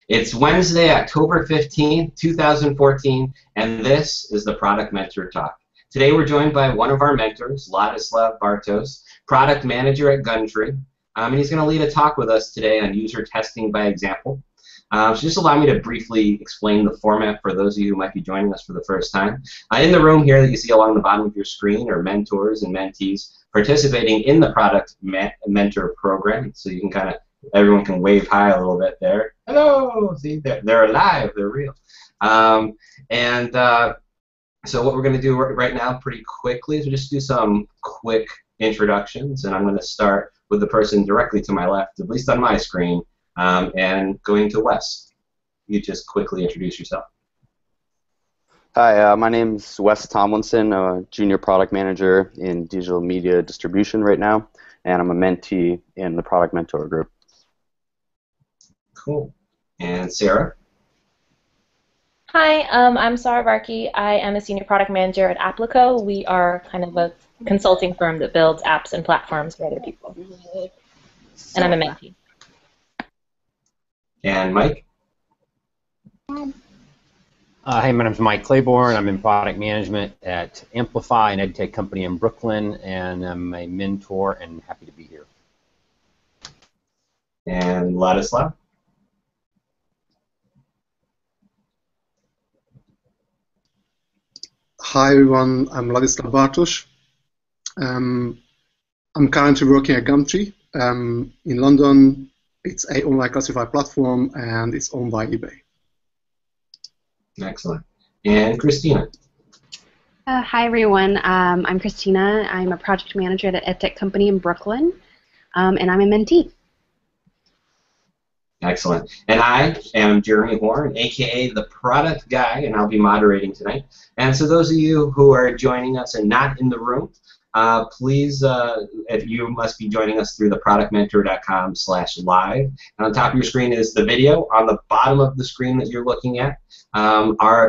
It's Wednesday, October 15th, 2014, and this is the Product Mentor Talk. Today we're joined by one of our mentors, Ladislav Bartos, Product Manager at Gundry, and he's going to lead a talk with us today on user testing by example. So just allow me to briefly explain the format for those of you who might be joining us for the first time. In the room here that you see along the bottom of your screen are mentors and mentees participating in the Product Mentor program, so you can kind of everyone can wave hi a little bit there. Hello! See, they're alive, they're real. So what we're going to do right now pretty quickly is we'll just do some quick introductions, and I'm going to start with the person directly to my left, at least on my screen, and going to Wes. You just quickly introduce yourself. Hi, my name's Wes Tomlinson, a Junior Product Manager in Digital Media Distribution right now, and I'm a mentee in the Product Mentor group. Cool. And Sarah? Hi, I'm Sarah Varkey. I am a Senior Product Manager at Applico. We are kind of a consulting firm that builds apps and platforms for other people. And I'm a mentee. And Mike? Hey, my name's Mike Claiborne. I'm in product management at Amplify, an edtech company in Brooklyn, and I'm a mentor and happy to be here. And Ladislav? Hi everyone, I'm Ladislav Bartos. I'm currently working at Gumtree in London. It's an online classified platform and it's owned by eBay. Excellent. And Christina? Hi everyone, I'm Christina. I'm a project manager at an edtech company in Brooklyn, and I'm a mentee. Excellent. And I am Jeremy Horn, aka the Product Guy, and I'll be moderating tonight. And so those of you who are joining us and not in the room, please, if you must be joining us through the productmentor.com/live. And on top of your screen is the video. On the bottom of the screen that you're looking at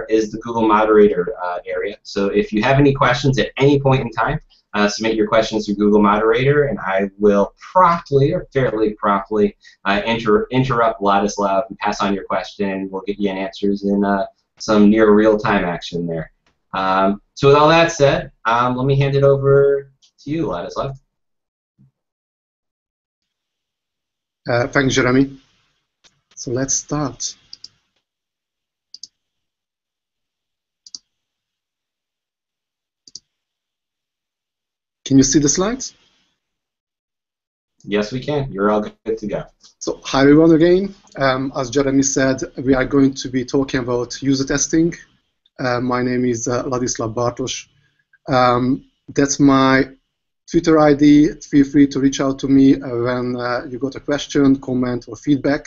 is the Google Moderator area. So if you have any questions at any point in time, submit your questions to Google Moderator, and I will promptly, or fairly promptly, interrupt Ladislav and pass on your question. We'll get you answers in some near real-time action there. So with all that said, let me hand it over to you, Ladislav. Thanks, Jeremy. So let's start. Can you see the slides? Yes, we can. You're all good to go. So hi everyone again. As Jeremy said, we are going to be talking about user testing. My name is Ladislav Bartos. That's my Twitter ID. Feel free to reach out to me when you got a question, comment, or feedback.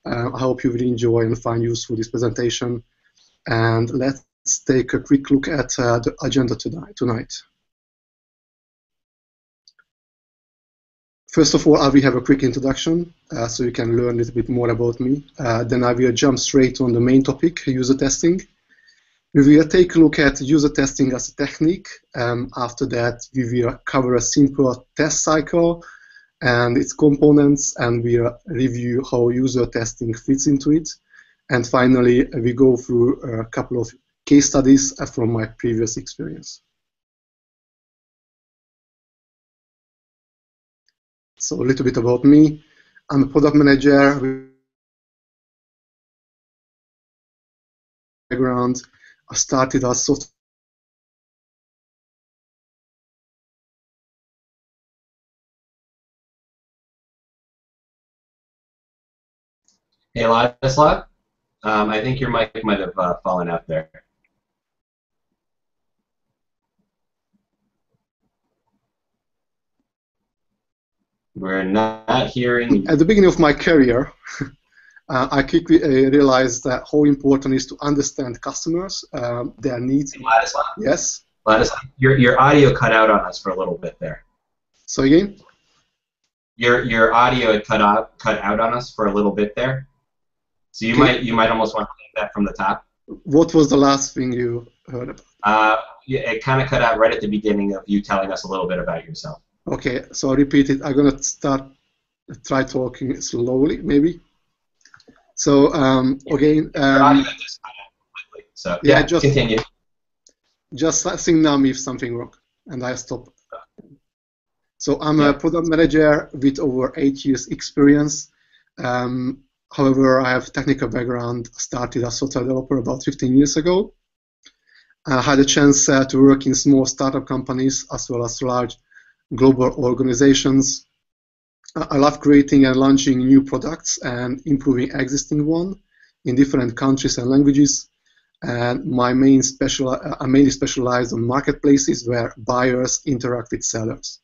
I hope you will enjoy and find useful this presentation. And let's take a quick look at the agenda tonight. First of all, I will have a quick introduction so you can learn a little bit more about me. Then I will jump straight on the main topic, user testing. We will take a look at user testing as a technique. After that, we will cover a simple test cycle and its components, and we'll review how user testing fits into it. And finally, we go through a couple of case studies from my previous experience. So a little bit about me. I'm a product manager with background. I started as software. Hey, Ladislav. I think your mic might have fallen out there. We're not hearing. At the beginning of my career, I quickly realized that how important it is to understand customers, their needs. Ladislav? Yes? Ladislav, your audio cut out on us for a little bit there. So again? Your audio had cut out on us for a little bit there. So you might almost want to take that from the top. What was the last thing you heard about? Yeah, it kind of cut out right at the beginning of you telling us a little bit about yourself. Okay, so I'll repeat it. I'm going to try talking slowly, maybe. So again, so yeah, just continue. Just signal me if something wrong, and I stop. So I'm a product manager with over 8 years experience. However, I have technical background. Started as software developer about 15 years ago. I had a chance to work in small startup companies as well as large global organizations. I love creating and launching new products and improving existing ones in different countries and languages. And I mainly specialize on marketplaces where buyers interact with sellers.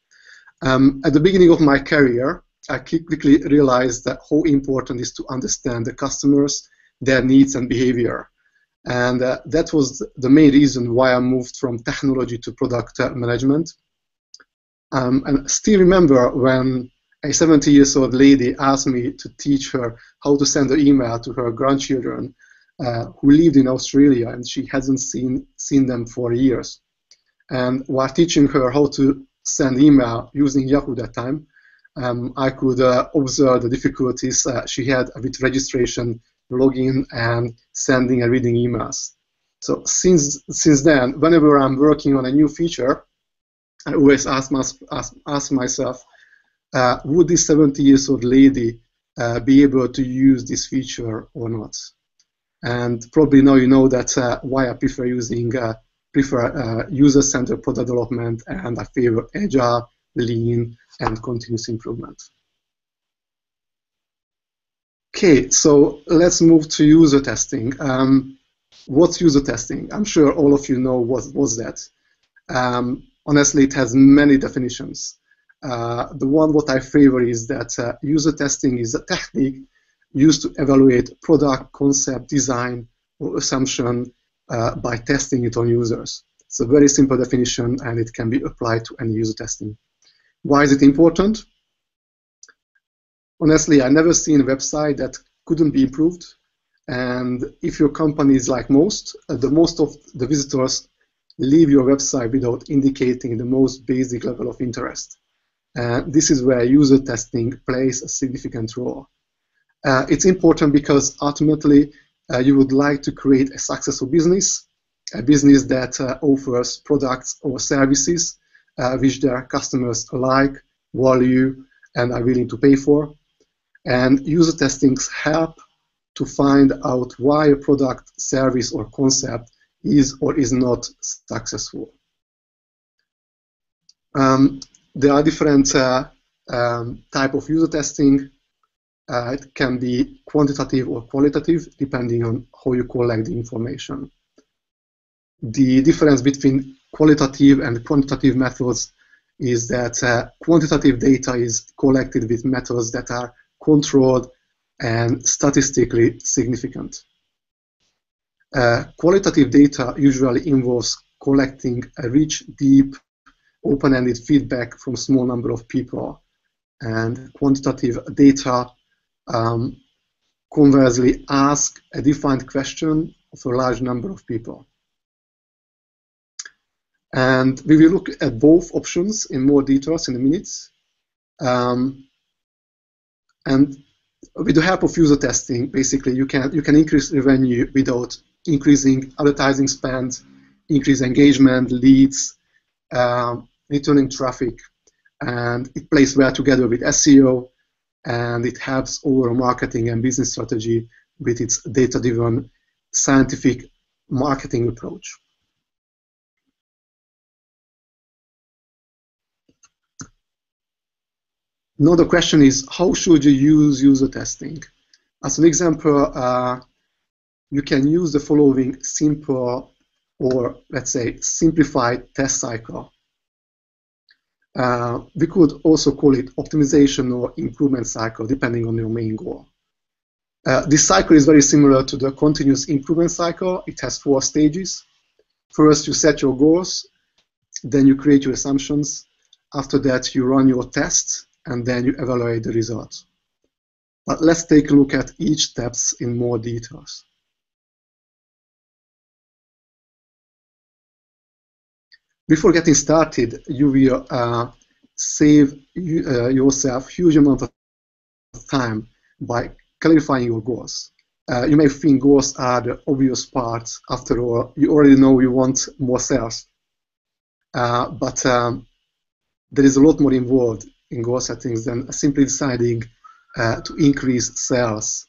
At the beginning of my career, I quickly realized that how important it is to understand the customers, their needs and behavior. And that was the main reason why I moved from technology to product management. And I still remember when a 70-year-old lady asked me to teach her how to send an email to her grandchildren who lived in Australia, and she hasn't seen them for years. And while teaching her how to send email using Yahoo that time, I could observe the difficulties she had with registration, login, and sending and reading emails. So since then, whenever I'm working on a new feature, I always ask myself, would this 70-year-old lady be able to use this feature or not? And probably now you know that why I prefer user-centered product development, and I favor agile, lean, and continuous improvement. Okay, so let's move to user testing. What's user testing? I'm sure all of you know what's that. Honestly, it has many definitions. The one what I favor is that user testing is a technique used to evaluate product, concept, design, or assumption by testing it on users. It's a very simple definition, and it can be applied to any user testing. Why is it important? Honestly, I've never seen a website that couldn't be improved. And if your company is like most of the visitors leave your website without indicating the most basic level of interest. This is where user testing plays a significant role. It's important because ultimately you would like to create a successful business, a business that offers products or services which their customers like, value, and are willing to pay for. And user testings help to find out why a product, service, or concept is or is not successful. There are different types of user testing. It can be quantitative or qualitative, depending on how you collect the information. The difference between qualitative and quantitative methods is that quantitative data is collected with methods that are controlled and statistically significant. Qualitative data usually involves collecting a rich, deep, open-ended feedback from a small number of people. And quantitative data conversely ask a defined question of a large number of people. And we will look at both options in more details in a minute. And with the help of user testing, basically you can increase revenue without increasing advertising spend, increase engagement, leads, returning traffic, and it plays well together with SEO, and it helps overall marketing and business strategy with its data-driven scientific marketing approach. Now the question is, how should you use user testing? As an example, you can use the following simple, or let's say simplified test cycle. We could also call it optimization or improvement cycle, depending on your main goal. This cycle is very similar to the continuous improvement cycle. It has 4 stages. First, you set your goals, then you create your assumptions. After that, you run your tests, and then you evaluate the results. But let's take a look at each steps in more details. Before getting started, you will save yourself a huge amount of time by clarifying your goals. You may think goals are the obvious part. After all, you already know you want more sales. But there is a lot more involved in goal settings than simply deciding to increase sales.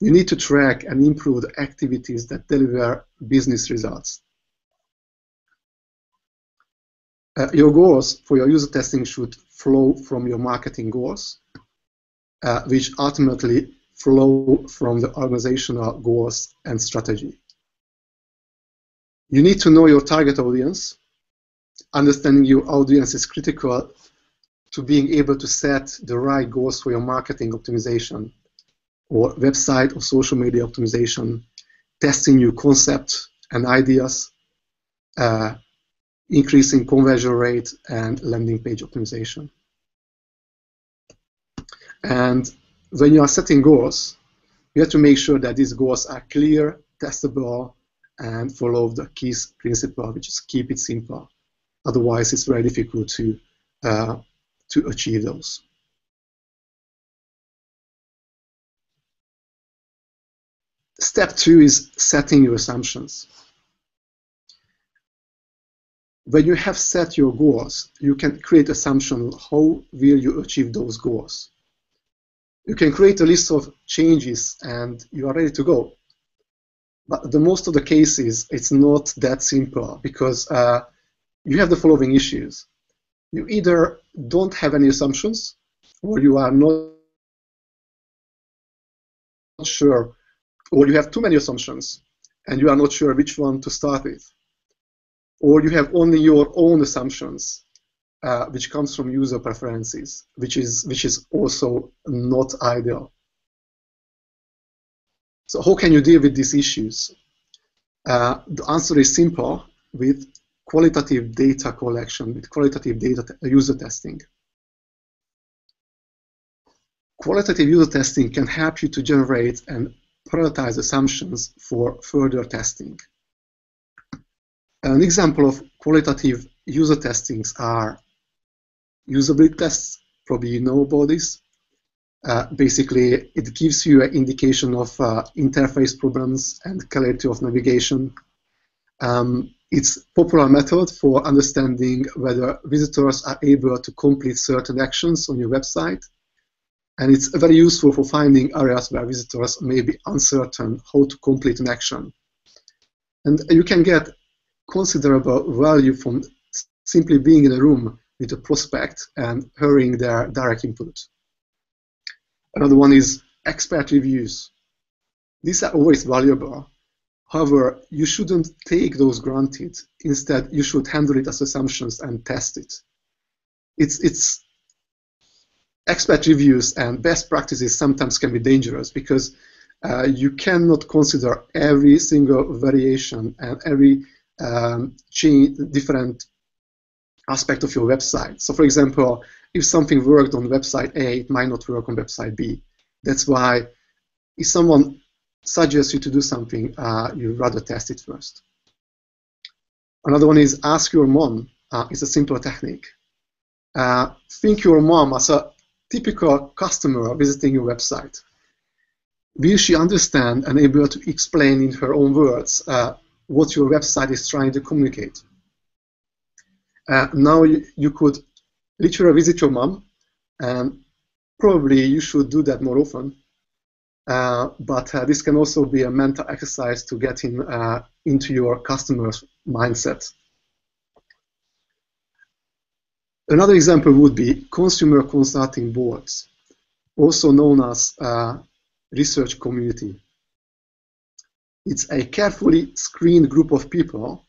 You need to track and improve the activities that deliver business results. Your goals for your user testing should flow from your marketing goals, which ultimately flow from the organizational goals and strategy. You need to know your target audience. Understanding your audience is critical to being able to set the right goals for your marketing optimization or website or social media optimization, testing new concepts and ideas, increasing conversion rate, and landing page optimization. And when you are setting goals, you have to make sure that these goals are clear, testable, and follow the key principle, which is keep it simple. Otherwise, it's very difficult to achieve those. Step 2 is setting your assumptions. When you have set your goals, you can create assumptions how will you achieve those goals. You can create a list of changes and you are ready to go. But the most of the cases, it's not that simple because you have the following issues. You either don't have any assumptions or you are not sure, or you have too many assumptions and you are not sure which one to start with. Or you have only your own assumptions, which comes from user preferences, which is also not ideal. So how can you deal with these issues? The answer is simple, with qualitative data collection, with qualitative data user testing. Qualitative user testing can help you to generate and prioritize assumptions for further testing. An example of qualitative user testings are usability tests. Probably you know about this. Basically, it gives you an indication of interface problems and clarity of navigation. It's a popular method for understanding whether visitors are able to complete certain actions on your website. And it's very useful for finding areas where visitors may be uncertain how to complete an action. And you can get considerable value from simply being in a room with a prospect and hearing their direct input. Another one is expert reviews. These are always valuable. However, you shouldn't take those granted. Instead, you should handle it as assumptions and test it. It's expert reviews and best practices sometimes can be dangerous because you cannot consider every single variation and every different aspect of your website. So for example, if something worked on website A, it might not work on website B. That's why if someone suggests you to do something, you'd rather test it first. Another one is ask your mom. It's a simpler technique. Think your mom as a typical customer visiting your website. Will she understand and able to explain in her own words what your website is trying to communicate? Now you could literally visit your mom, and probably you should do that more often. But this can also be a mental exercise to get into your customer's mindset. Another example would be consumer consulting boards, also known as research community. It's a carefully screened group of people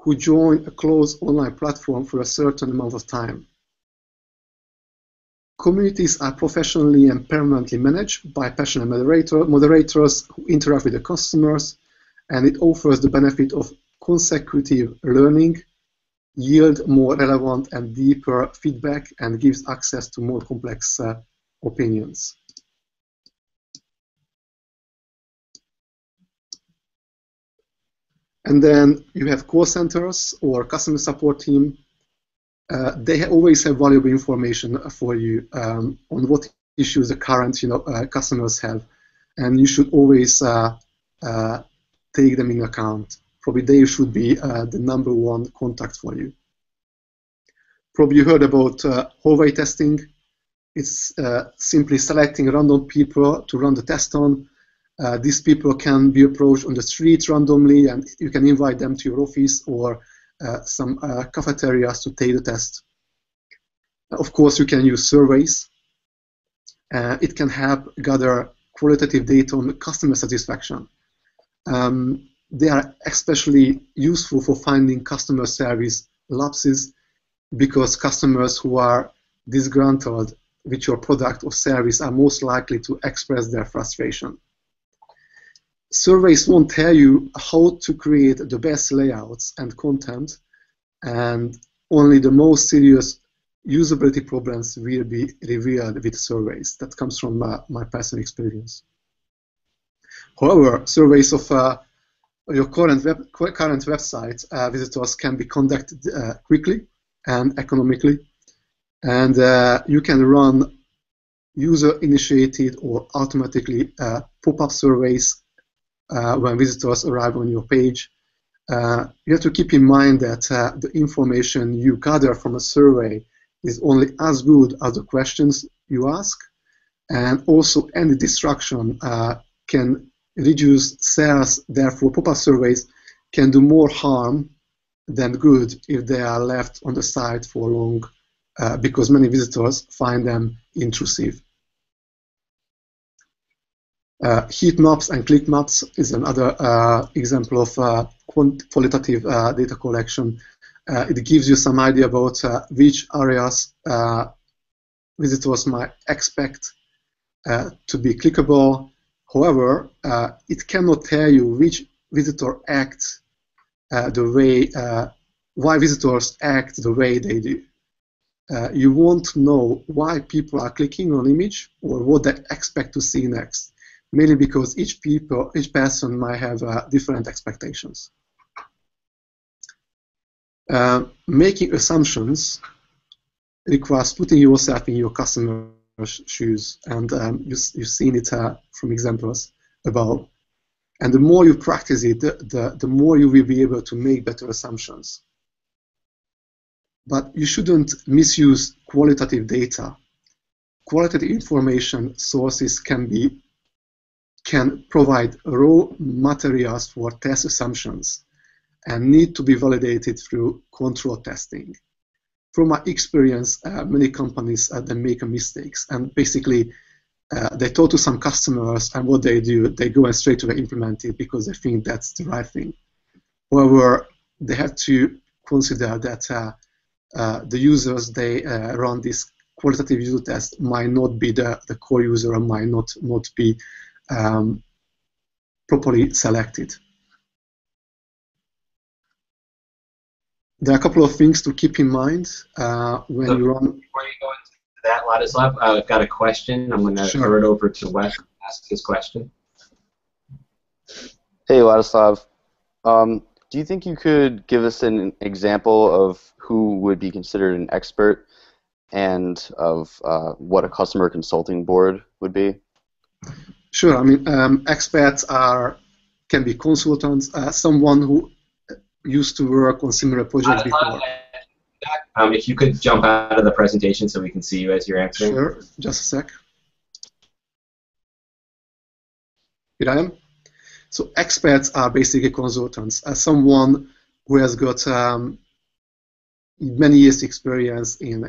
who join a closed online platform for a certain amount of time. Communities are professionally and permanently managed by passionate moderators who interact with the customers, and it offers the benefit of consecutive learning, yield more relevant and deeper feedback, and gives access to more complex opinions. And then you have call centers or customer support team. They always have valuable information for you on what issues the current customers have. and you should always take them in account. Probably they should be the #1 contact for you. Probably you heard about hallway testing. It's simply selecting random people to run the test on. These people can be approached on the street randomly, and you can invite them to your office or some cafeterias to take the test. Of course, you can use surveys. It can help gather qualitative data on customer satisfaction. They are especially useful for finding customer service lapses, because customers who are disgruntled with your product or service are most likely to express their frustration. Surveys won't tell you how to create the best layouts and content, and only the most serious usability problems will be revealed with surveys. That comes from my personal experience. However, surveys of your current website visitors can be conducted quickly and economically, and you can run user-initiated or automatically pop-up surveys when visitors arrive on your page. You have to keep in mind that the information you gather from a survey is only as good as the questions you ask, and also any distraction can reduce sales. Therefore, pop-up surveys can do more harm than good if they are left on the site for long, because many visitors find them intrusive. Heat maps and click maps is another example of qualitative data collection. It gives you some idea about which areas visitors might expect to be clickable. However, it cannot tell you which visitor acts why visitors act the way they do. You won't know why people are clicking on an image or what they expect to see next, mainly because each person might have different expectations. Making assumptions requires putting yourself in your customer's shoes, and you've seen it from examples above. And the more you practice it, the more you will be able to make better assumptions. But you shouldn't misuse qualitative data. Qualitative information sources can provide raw materials for test assumptions and need to be validated through control testing. From my experience, many companies they make mistakes, and basically they talk to some customers, and what they do, they go and straight away implement it because they think that's the right thing. However, they have to consider that the users they run this qualitative user test might not be the core user, and might not be properly selected. There are a couple of things to keep in mind when you run. Before you go into that, Ladislav, I've got a question. I'm going to throw it over to Wes to ask his question. Hey, Ladislav. Do you think you could give us an example of who would be considered an expert and of what a customer consulting board would be? Sure. I mean, experts can be consultants, someone who used to work on similar projects before. If you could jump out of the presentation so we can see you as you're answering. Sure. Just a sec. Here I am. So experts are basically consultants, someone who has got many years' experience in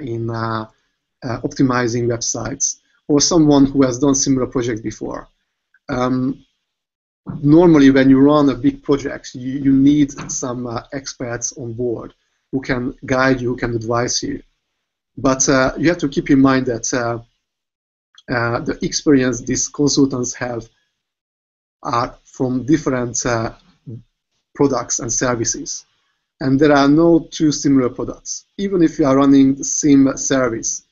optimizing websites, or someone who has done similar projects before. Normally, when you run a big project, you need some experts on board who can guide you, who can advise you. But you have to keep in mind that the experience these consultants have are from different products and services. And there are no two similar products. Even if you are running the same service,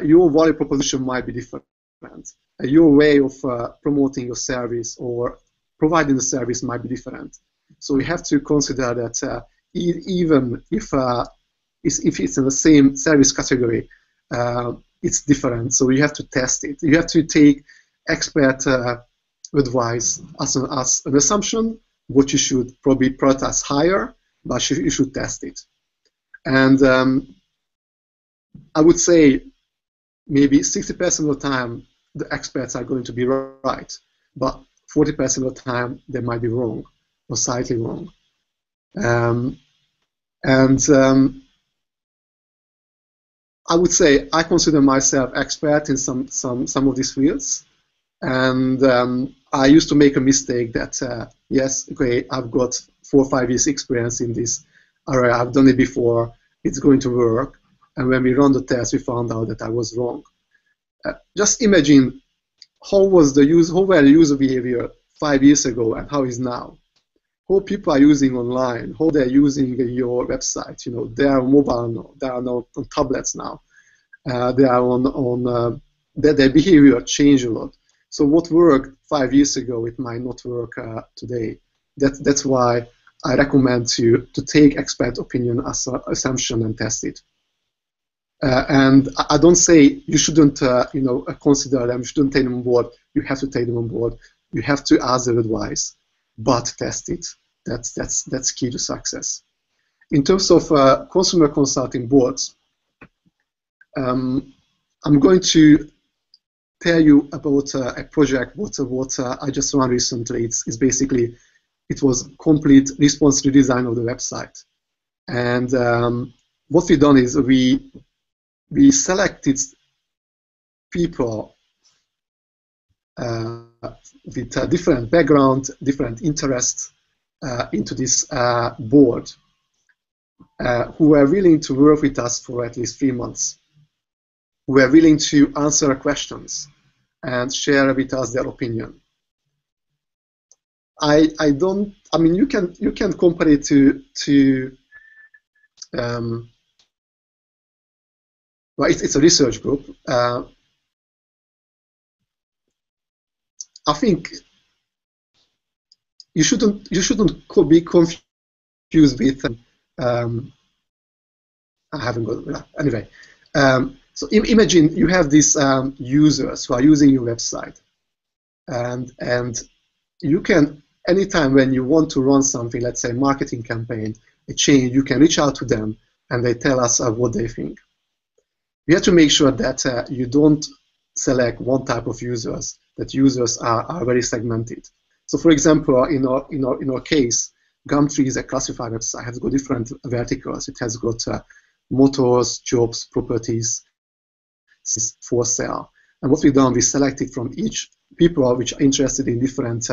your value proposition might be different. Your way of promoting your service or providing the service might be different. So you have to consider that even if it's in the same service category, it's different. So you have to test it. You have to take expert advise as an assumption what you should probably prioritize higher, but you should test it. And I would say maybe 60% of the time the experts are going to be right, but 40% of the time they might be wrong or slightly wrong. I would say I consider myself expert in some of these fields, and I used to make a mistake that yes, okay, I've got 4 or 5 years experience in this area, I've done it before, it's going to work, and when we run the test, we found out that I was wrong. Just imagine how were the user behavior 5 years ago and how is now. How people are using online, how they're using your website. You know, they are on mobile now, they are now on tablets now. They are on their behavior changed a lot. So what worked 5 years ago, it might not work today. That's why I recommend to take expert opinion as an assumption and test it. And I don't say you shouldn't, consider them. You shouldn't take them on board. You have to take them on board. You have to ask their advice, but test it. That's key to success. In terms of consumer consulting boards, I'm going to tell you about a project what I just ran recently. It's basically, it was complete response redesign of the website. And what we've done is we selected people with different background, different interests into this board who were willing to work with us for at least 3 months, who were willing to answer questions and share with us their opinion. I mean, you can compare it to well, it's a research group. I think you shouldn't be confused with. I haven't got anyway. So imagine you have these users who are using your website, and you can, anytime when you want to run something, let's say marketing campaign, a change, you can reach out to them and they tell us what they think. You have to make sure that you don't select one type of users, that users are very segmented. So for example, in our case, Gumtree is a classified website. It has got different verticals. It has got motors, jobs, properties, for sale. And what we've done, we selected from each people which are interested in different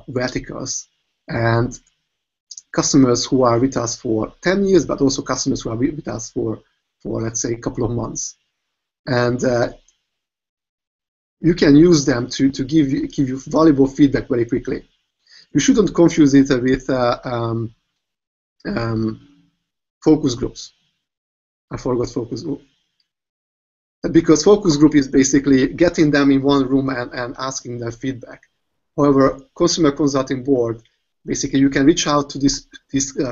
verticals, and customers who are with us for 10 years, but also customers who are with us for let's say a couple of months. And you can use them to give you valuable feedback very quickly. You shouldn't confuse it with focus groups. I forgot focus group. Because focus group is basically getting them in one room and asking their feedback. However, consumer consulting board, basically you can reach out to these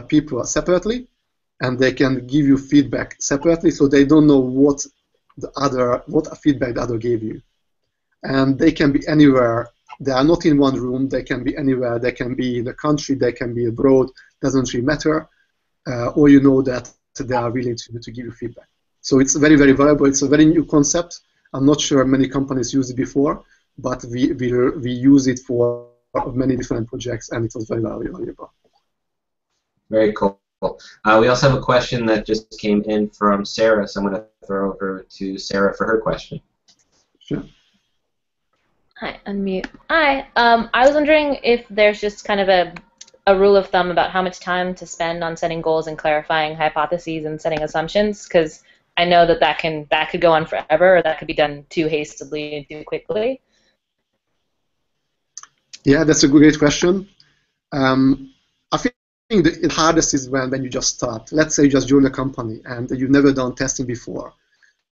people separately, and they can give you feedback separately, so they don't know what feedback the other gave you. And they can be anywhere. They are not in one room. They can be anywhere. They can be in the country. They can be abroad. Doesn't really matter. Or you know that they are willing to give you feedback. So it's very, very valuable. It's a very new concept. I'm not sure many companies used it before, but we use it for many different projects, and it was very valuable. Very cool. We also have a question that just came in from Sarah, so I'm going to throw over to Sarah for her question. Sure. Hi, unmute. Hi. I was wondering if there's just kind of a rule of thumb about how much time to spend on setting goals and clarifying hypotheses and setting assumptions, because I know that could go on forever, or that could be done too hastily and too quickly. Yeah, that's a great question. I think the hardest is when you just start. Let's say you just join a company and you've never done testing before.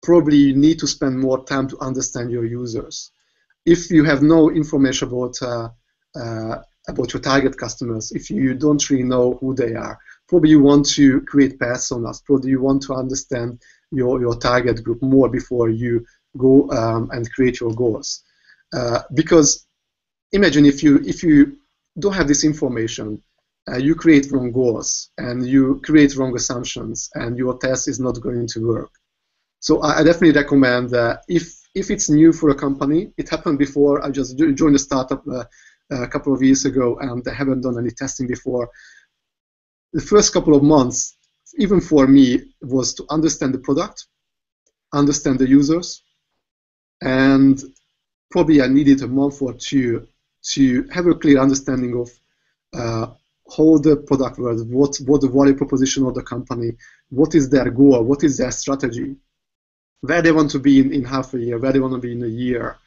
Probably you need to spend more time to understand your users. If you have no information about your target customers, if you don't really know who they are, probably you want to create personas. Probably you want to understand your target group more before you go and create your goals. Because imagine if you don't have this information, you create wrong goals and you create wrong assumptions, and your test is not going to work. So I definitely recommend that if it's new for a company, it happened before. I just joined a startup a couple of years ago, and they haven't done any testing before. The first couple of months, even for me, was to understand the product, understand the users, and probably I needed a month or two to have a clear understanding of how the product works, what the value proposition of the company, what is their goal, what is their strategy, where they want to be in half a year, where they want to be in a year,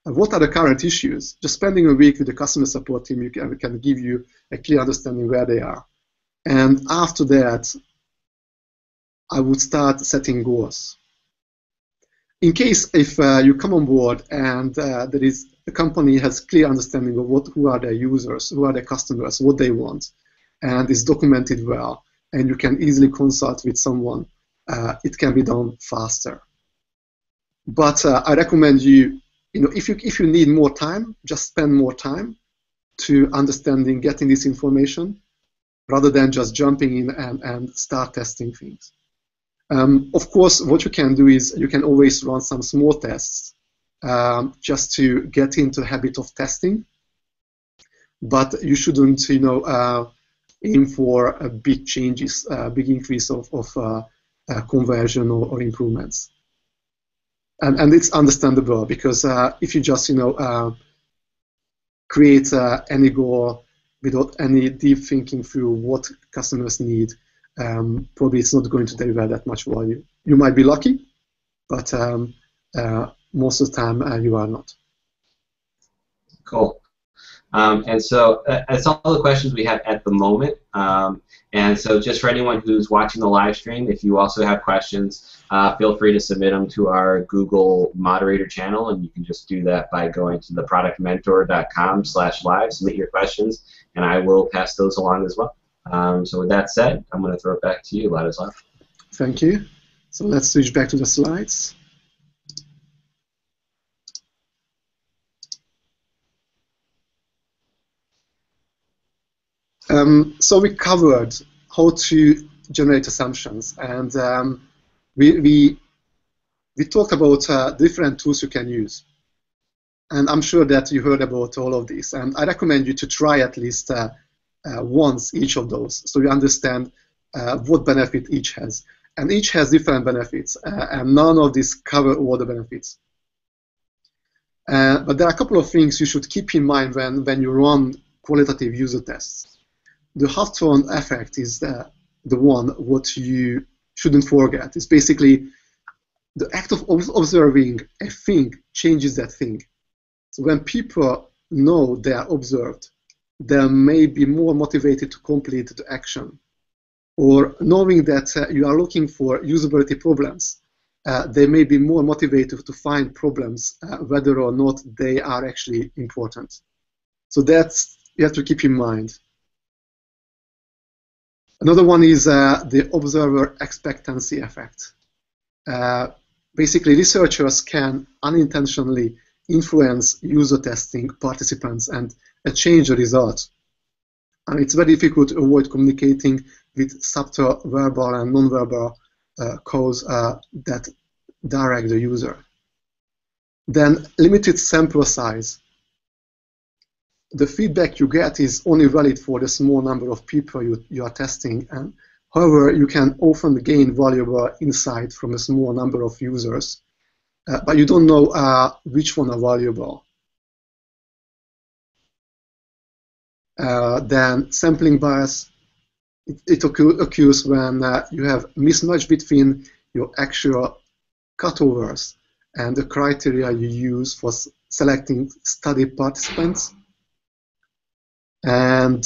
what are the current issues. Just spending a week with the customer support team can give you a clear understanding where they are. And after that, I would start setting goals. In case if you come on board and the company has clear understanding of who are their users, who are their customers, what they want, and is documented well, and you can easily consult with someone, it can be done faster. But I recommend if you need more time, just spend more time to understanding, getting this information, rather than just jumping in and start testing things. Of course, what you can do is you can always run some small tests just to get into the habit of testing, but you shouldn't, aim for big changes, big increase of conversion or improvements. And it's understandable because if you just, create any goal without any deep thinking through what customers need, probably it's not going to deliver that much value. You might be lucky, but most of the time you are not. Cool. And so that's all the questions we have at the moment. And so just for anyone who's watching the live stream, if you also have questions, feel free to submit them to our Google moderator channel, and you can just do that by going to theproductmentor.com/live, submit your questions, and I will pass those along as well. So with that said, I'm going to throw it back to you, Ladislav. Thank you. So let's switch back to the slides. So we covered how to generate assumptions, and we talked about different tools you can use. And I'm sure that you heard about all of these, and I recommend you to try at least once each of those, so you understand what benefit each has. And each has different benefits, and none of these cover all the benefits. But there are a couple of things you should keep in mind when you run qualitative user tests. The half-tone effect is the one what you shouldn't forget. It's basically the act of observing a thing changes that thing. So when people know they are observed, they may be more motivated to complete the action. Or knowing that you are looking for usability problems, they may be more motivated to find problems whether or not they are actually important. So that's you have to keep in mind. Another one is the observer expectancy effect. Basically, researchers can unintentionally influence user testing participants and change the results. And it's very difficult to avoid communicating with subtle verbal and non-verbal cues that direct the user. Then limited sample size. The feedback you get is only valid for the small number of people you are testing. And however, you can often gain valuable insight from a small number of users, but you don't know which one are valuable. Then sampling bias, it occurs when you have mismatch between your actual cutovers and the criteria you use for selecting study participants. And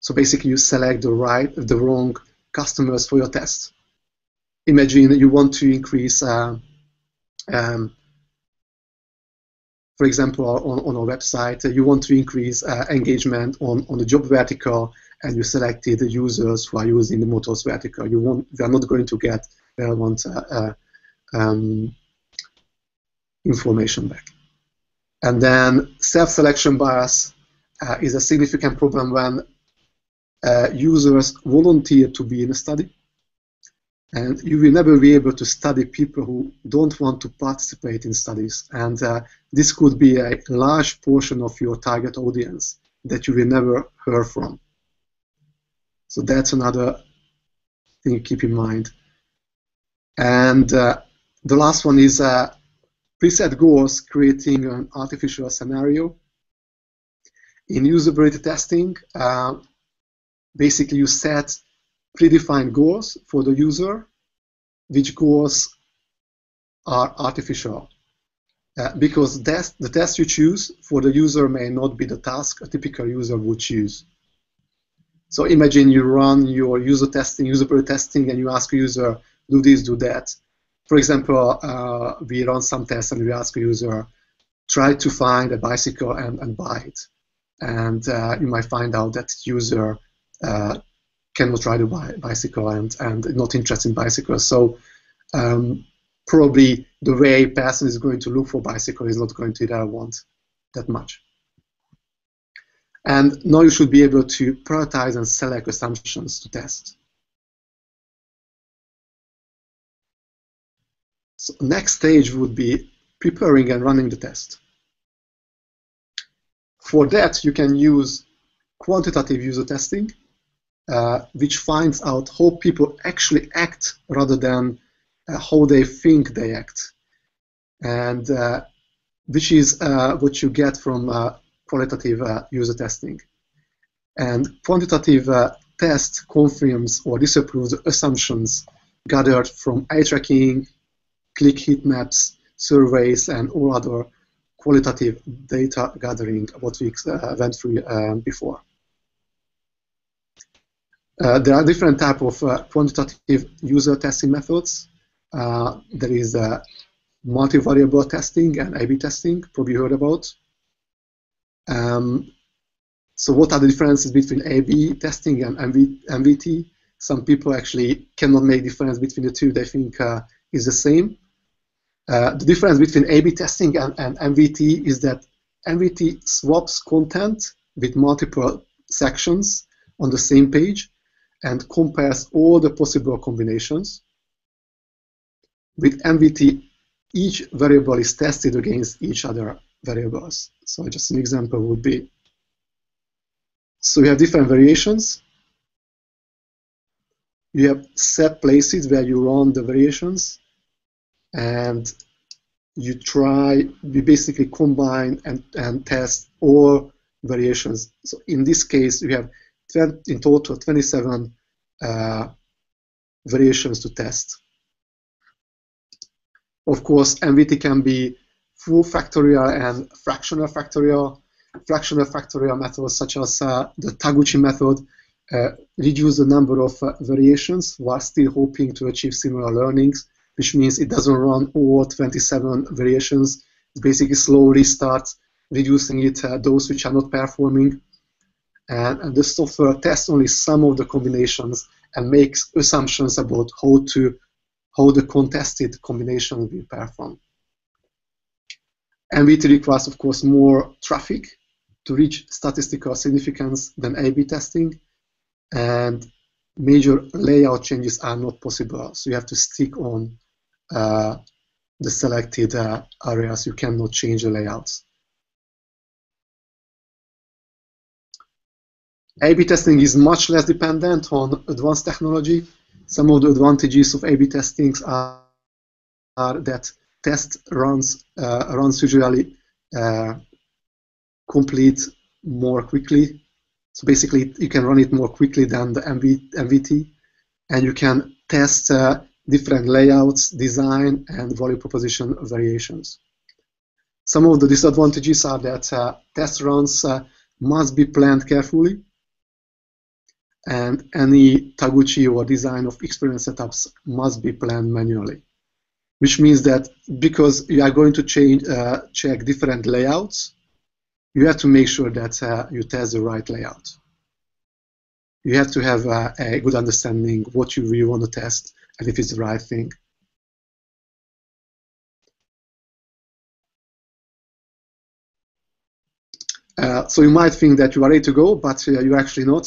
so basically you select the wrong customers for your test. Imagine you want to increase, for example, on our website, you want to increase engagement on the job vertical, and you selected the users who are using the motors vertical. You are not going to get relevant information back. And then self-selection bias is a significant problem when users volunteer to be in a study. And you will never be able to study people who don't want to participate in studies. And this could be a large portion of your target audience that you will never hear from. So that's another thing to keep in mind. And the last one is preset goals, creating an artificial scenario. In usability testing, basically you set predefined goals for the user, which goals are artificial. Because the test you choose for the user may not be the task a typical user would choose. So imagine you run your usability testing, and you ask a user, do this, do that. For example, we run some tests and we ask a user, try to find a bicycle and buy it. And you might find out that user cannot ride a bicycle and not interested in bicycles. So probably the way a person is going to look for bicycle is not going to want that much. And now you should be able to prioritize and select assumptions to test. So next stage would be preparing and running the test. For that, you can use quantitative user testing, which finds out how people actually act rather than how they think they act. And which is what you get from qualitative user testing. And quantitative test confirms or disapproves assumptions gathered from eye tracking, click heat maps, surveys, and all other qualitative data gathering, what we went through before. There are different types of quantitative user testing methods. There is multivariable testing and A/B testing, probably heard about. So what are the differences between A/B testing and MVT? Some people actually cannot make difference between the two. They think is the same. The difference between A/B testing and MVT is that MVT swaps content with multiple sections on the same page and compares all the possible combinations. With MVT, each variable is tested against each other variables. So just an example would be, so we have different variations. You have set places where you run the variations, and we basically combine and test all variations. So in this case, we have in total 27 variations to test. Of course, MVT can be full factorial and fractional factorial. Fractional factorial methods such as the Taguchi method reduce the number of variations while still hoping to achieve similar learnings, which means it doesn't run all 27 variations. It basically slowly starts reducing it, those which are not performing. And the software tests only some of the combinations and makes assumptions about how the contested combination will perform. MVT requires, of course, more traffic to reach statistical significance than A/B testing, and major layout changes are not possible. So you have to stick on the selected areas. You cannot change the layouts. A/B testing is much less dependent on advanced technology. Some of the advantages of A/B testing are that test runs usually complete more quickly. So basically, you can run it more quickly than the MVT, and you can test different layouts, design, and value proposition variations. Some of the disadvantages are that test runs must be planned carefully, and any Taguchi or design of experiment setups must be planned manually, which means that because you are going to check different layouts, you have to make sure that you test the right layout. You have to have a good understanding what you really want to test and if it's the right thing. So you might think that you are ready to go, but you're actually not,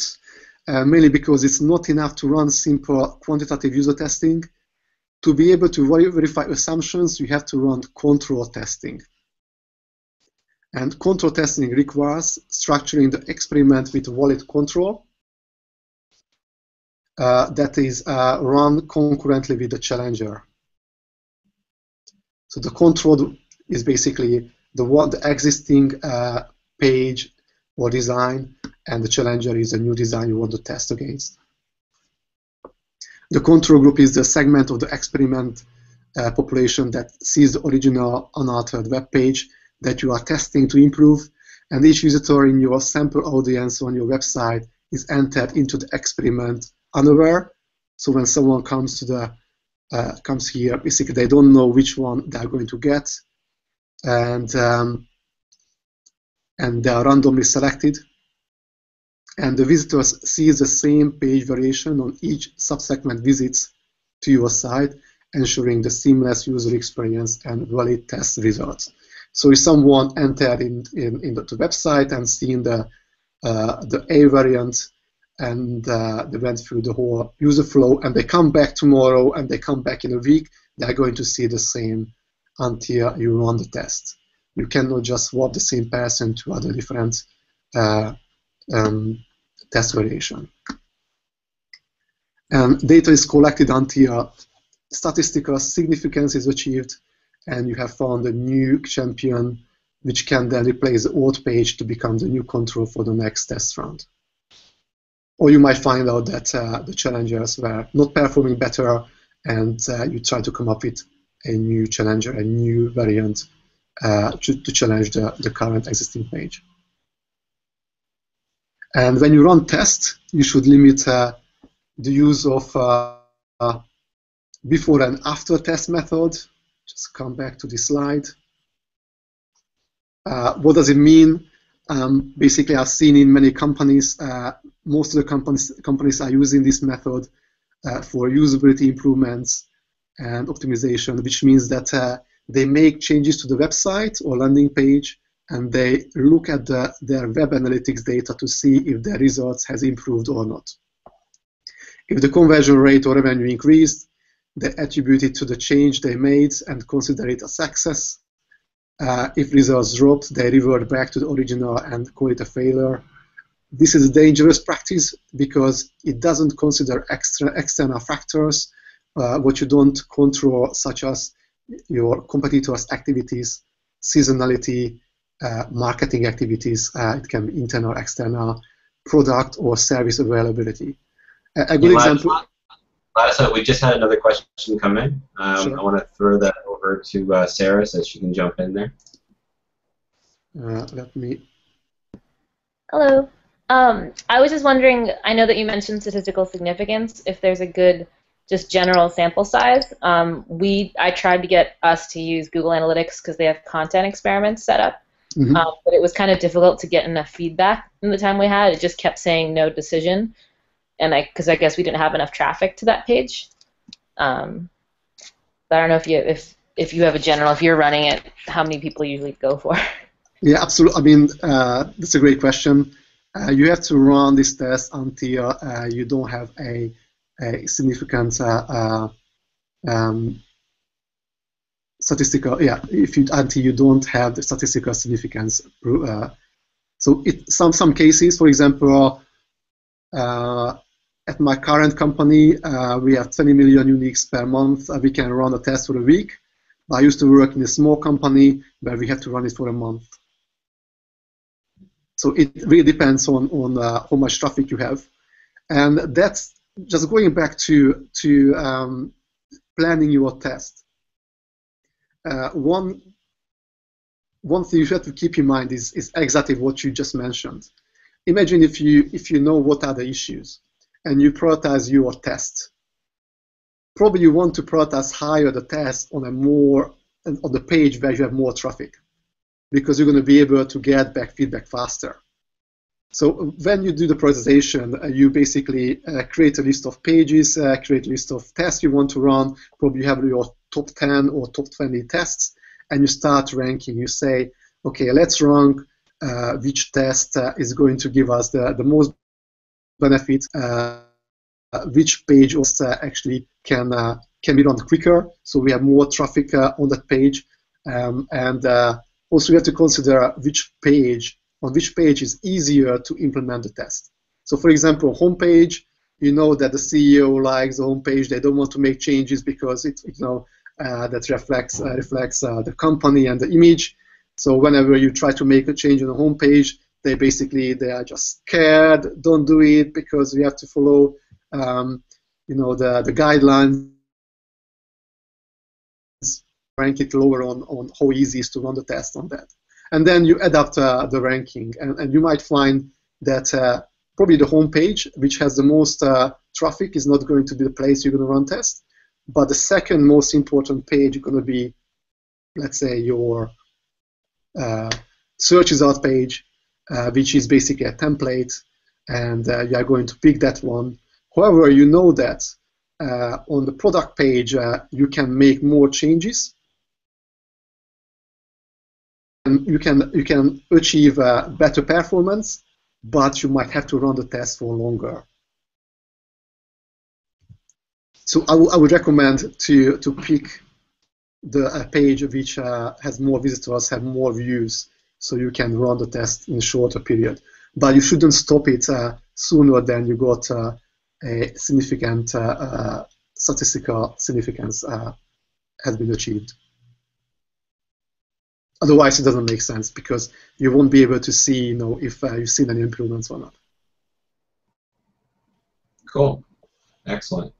mainly because it's not enough to run simple quantitative user testing. To be able to verify assumptions, you have to run control testing. And control testing requires structuring the experiment with valid control that is run concurrently with the challenger. So the control is basically the existing page or design, and the challenger is a new design you want to test against. The control group is the segment of the experiment population that sees the original unaltered web page that you are testing to improve, and each visitor in your sample audience on your website is entered into the experiment unaware. So when someone comes to the comes here, basically they don't know which one they are going to get, and they are randomly selected. And the visitors sees the same page variation on each subsequent visits to your site, ensuring the seamless user experience and valid test results. So if someone entered in the website and seen the A variant, and they went through the whole user flow, and they come back tomorrow and they come back in a week, they're going to see the same until you run the test. You cannot just swap the same person to other different test variation. And data is collected until statistical significance is achieved, and you have found a new champion, which can then replace the old page to become the new control for the next test round. Or you might find out that the challengers were not performing better, and you try to come up with a new challenger, a new variant to challenge the current existing page. And when you run tests, you should limit the use of before and after test method. Just come back to this slide. What does it mean? Basically, I've seen in many companies, most of the companies are using this method for usability improvements and optimization, which means that they make changes to the website or landing page, and they look at their web analytics data to see if their results has improved or not. If the conversion rate or revenue increased, they attribute it to the change they made and consider it a success. If results dropped, they revert back to the original and call it a failure. This is a dangerous practice because it doesn't consider external factors, what you don't control, such as your competitors' activities, seasonality, marketing activities. It can be internal, external, product or service availability. A good example. Ladislav, we just had another question come in. Sure. I want to throw that over to Sarah so she can jump in there. Let me. Hello. I was just wondering, I know that you mentioned statistical significance, if there's a good just general sample size. I tried to get us to use Google Analytics because they have content experiments set up, but it was kind of difficult to get enough feedback in the time we had. It just kept saying no decision, and because I guess we didn't have enough traffic to that page. But I don't know if you have a general, if you're running it, how many people usually go for? Yeah, absolutely. I mean, that's a great question. You have to run this test until you don't have a significant statistical. Yeah, until you don't have the statistical significance. So some cases, for example, at my current company, we have 20 million uniques per month. We can run a test for a week. I used to work in a small company where we had to run it for a month. So it really depends on how much traffic you have. And that's just going back to planning your test. One thing you have to keep in mind is exactly what you just mentioned. Imagine if you know what are the issues and you prioritize your test. Probably you want to prioritize higher the test on the page where you have more traffic, because you're going to be able to get back feedback faster. So when you do the prioritization, you basically create a list of pages, create a list of tests you want to run. Probably you have your top 10 or top 20 tests, and you start ranking. You say, okay, let's rank which test is going to give us the most benefit, which page actually can be run quicker, so we have more traffic on that page, and also we have to consider on which page is easier to implement the test. So, for example, homepage, you know that the CEO likes the homepage; they don't want to make changes because that reflects the company and the image. So whenever you try to make a change on the homepage, they are just scared. Don't do it because we have to follow the guidelines. Rank it lower on how easy it is to run the test on that. And then you adapt the ranking, and you might find that probably the home page, which has the most traffic, is not going to be the place you're going to run tests. But the second most important page is going to be, let's say, your search result page, which is basically a template, and you are going to pick that one. However, you know that on the product page, you can make more changes, and you can achieve better performance, but you might have to run the test for longer. So I would recommend to pick the page which has more visitors, have more views, so you can run the test in a shorter period. But you shouldn't stop it sooner than you got a significant statistical significance has been achieved. Otherwise, it doesn't make sense because you won't be able to see, if you've seen any improvements or not. Cool, excellent.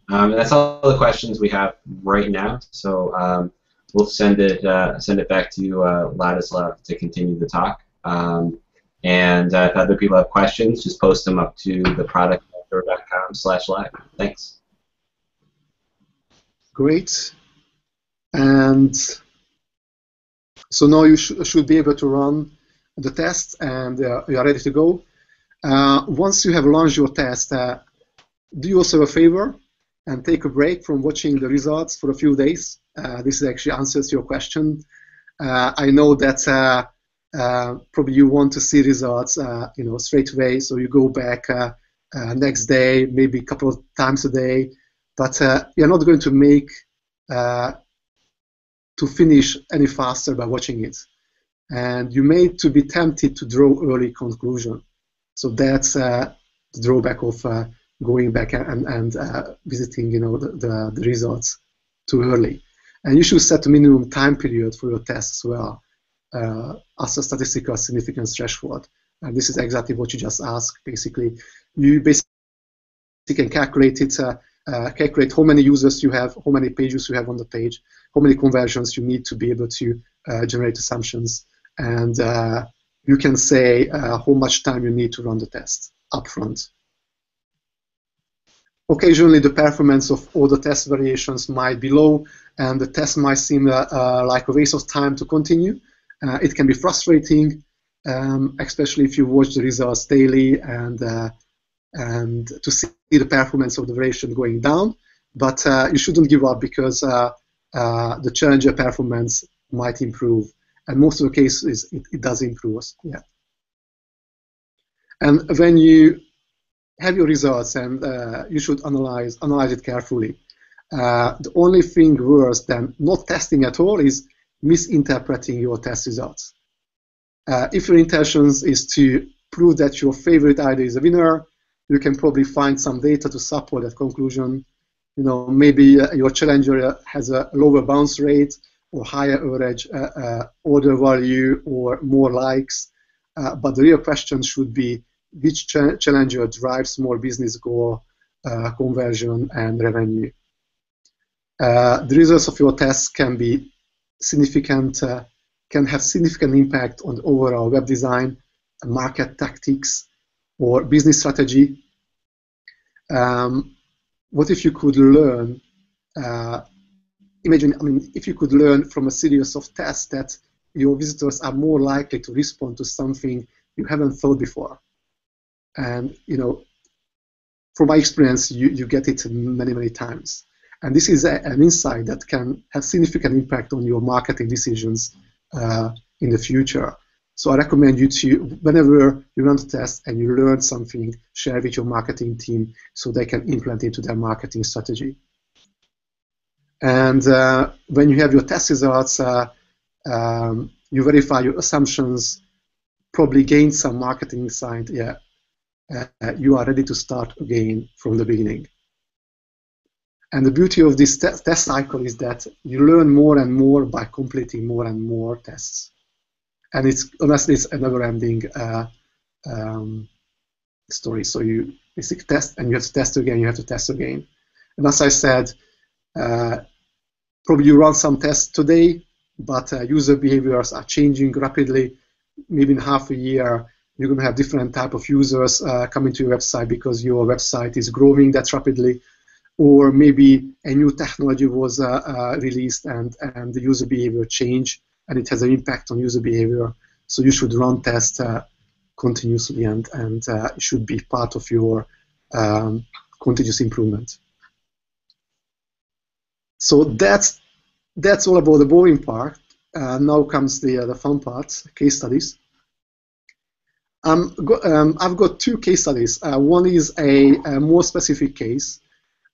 That's all the questions we have right now. So we'll send it back to you, Ladislav, to continue the talk. And if other people have questions, just post them up to theproductmentor.com/live. Thanks. Great. And so now you should be able to run the test, and you are ready to go. Once you have launched your test, do yourself a favor and take a break from watching the results for a few days. This actually answers your question. I know that probably you want to see results, straight away, so you go back next day, maybe a couple of times a day, but you're not going to make to finish any faster by watching it. And you may be tempted to draw early conclusion. So that's the drawback of going back and visiting, the results too early. And you should set a minimum time period for your tests as well, as a statistical significance threshold. And this is exactly what you just asked. Basically, you can calculate it. Calculate how many users you have, how many pages you have on the page, how many conversions you need to be able to generate assumptions, and you can say how much time you need to run the test upfront. Occasionally, the performance of all the test variations might be low, and the test might seem like a waste of time to continue. It can be frustrating, especially if you watch the results daily and to see the performance of the variation going down. But you shouldn't give up because the challenger performance might improve. And most of the cases, it does improve. Yeah. And when you have your results, and you should analyze it carefully. The only thing worse than not testing at all is misinterpreting your test results. If your intentions is to prove that your favorite idea is a winner, you can probably find some data to support that conclusion. Maybe your challenger has a lower bounce rate or higher average order value or more likes. But the real question should be which challenger drives more business goal, conversion, and revenue. The results of your tests can be significant, can have significant impact on the overall web design, market tactics, or business strategy. What if you could learn? If you could learn from a series of tests that your visitors are more likely to respond to something you haven't thought before. And from my experience, you get it many, many times. And this is an insight that can have significant impact on your marketing decisions in the future. So I recommend you to, whenever you run the test and you learn something, share with your marketing team so they can implement it into their marketing strategy. And when you have your test results, you verify your assumptions, probably gain some marketing insight. Yeah, you are ready to start again from the beginning. And the beauty of this test cycle is that you learn more and more by completing more and more tests. And it's honestly, it's a never-ending story. So you basically test, and you have to test again. You have to test again. And as I said, probably you run some tests today, but user behaviors are changing rapidly. Maybe in half a year, you're going to have different type of users coming to your website because your website is growing that rapidly. Or maybe a new technology was released and the user behavior changed, and it has an impact on user behavior. So you should run tests continuously, and it should be part of your continuous improvement. So that's all about the boring part. Now comes the fun part, case studies. I've got two case studies. One is a more specific case.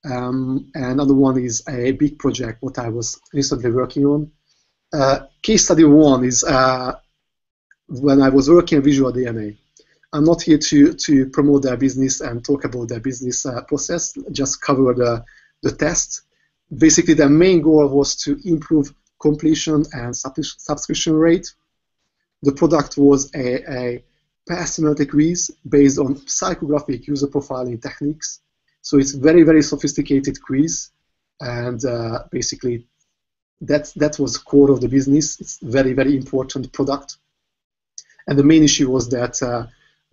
Another one is a big project what I was recently working on. Case study one is when I was working at Visual DNA. I'm not here to promote their business and talk about their business process, just cover the test. Basically, their main goal was to improve completion and subscription rate. The product was a personality quiz based on psychographic user profiling techniques. So it's very, very sophisticated quiz, and basically that was the core of the business. It's very, very important product. And the main issue was that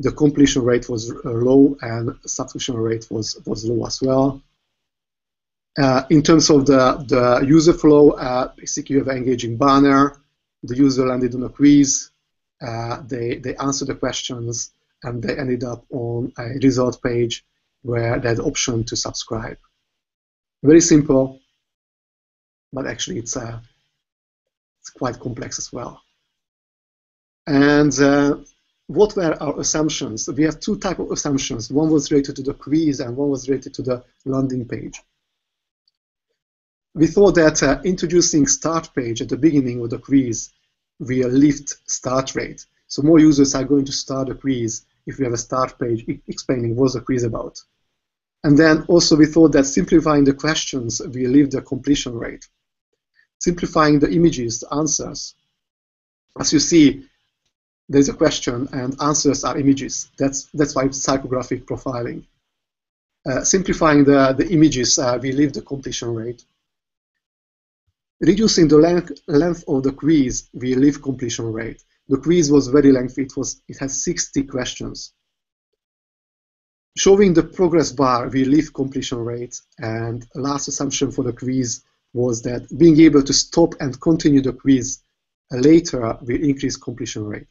the completion rate was low and subscription rate was low as well. In terms of the user flow, basically you have an engaging banner, the user landed on a quiz, they answered the questions, and they ended up on a result page where they had the option to subscribe. Very simple, but actually it's quite complex as well. And what were our assumptions? We have two types of assumptions. One was related to the quiz and one was related to the landing page. We thought that introducing start page at the beginning of the quiz will lift start rate. So more users are going to start a quiz if we have a start page explaining what the quiz about. And then also we thought that simplifying the questions will lift the completion rate. Simplifying the images, the answers. As you see, there's a question and answers are images. That's why it's psychographic profiling. Simplifying the images will lift the completion rate. Reducing the length of the quiz will lift completion rate. The quiz was very lengthy. It has 60 questions. Showing the progress bar will lift completion rate. And last assumption for the quiz was that being able to stop and continue the quiz later will increase completion rate.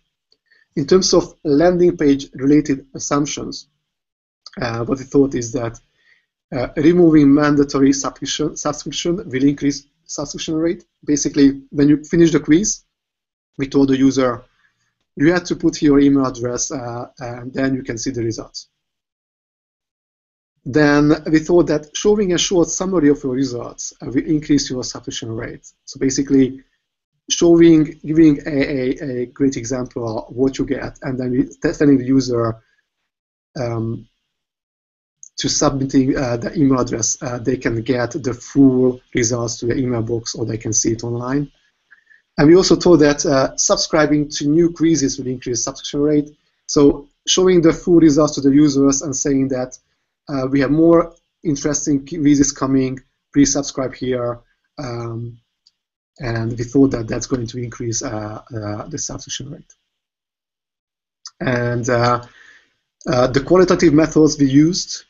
In terms of landing page related assumptions, what we thought is that removing mandatory subscription will increase subscription rate. Basically, when you finish the quiz, we told the user, you have to put your email address and then you can see the results. Then we thought that showing a short summary of your results will increase your subscription rate. So basically, giving a great example of what you get, and then telling the user to submitting the email address, they can get the full results to the email box, or they can see it online. And we also told that subscribing to new quizzes will increase subscription rate. So showing the full results to the users and saying that we have more interesting quizzes coming, please subscribe here. And we thought that that's going to increase the subscription rate. And the qualitative methods we used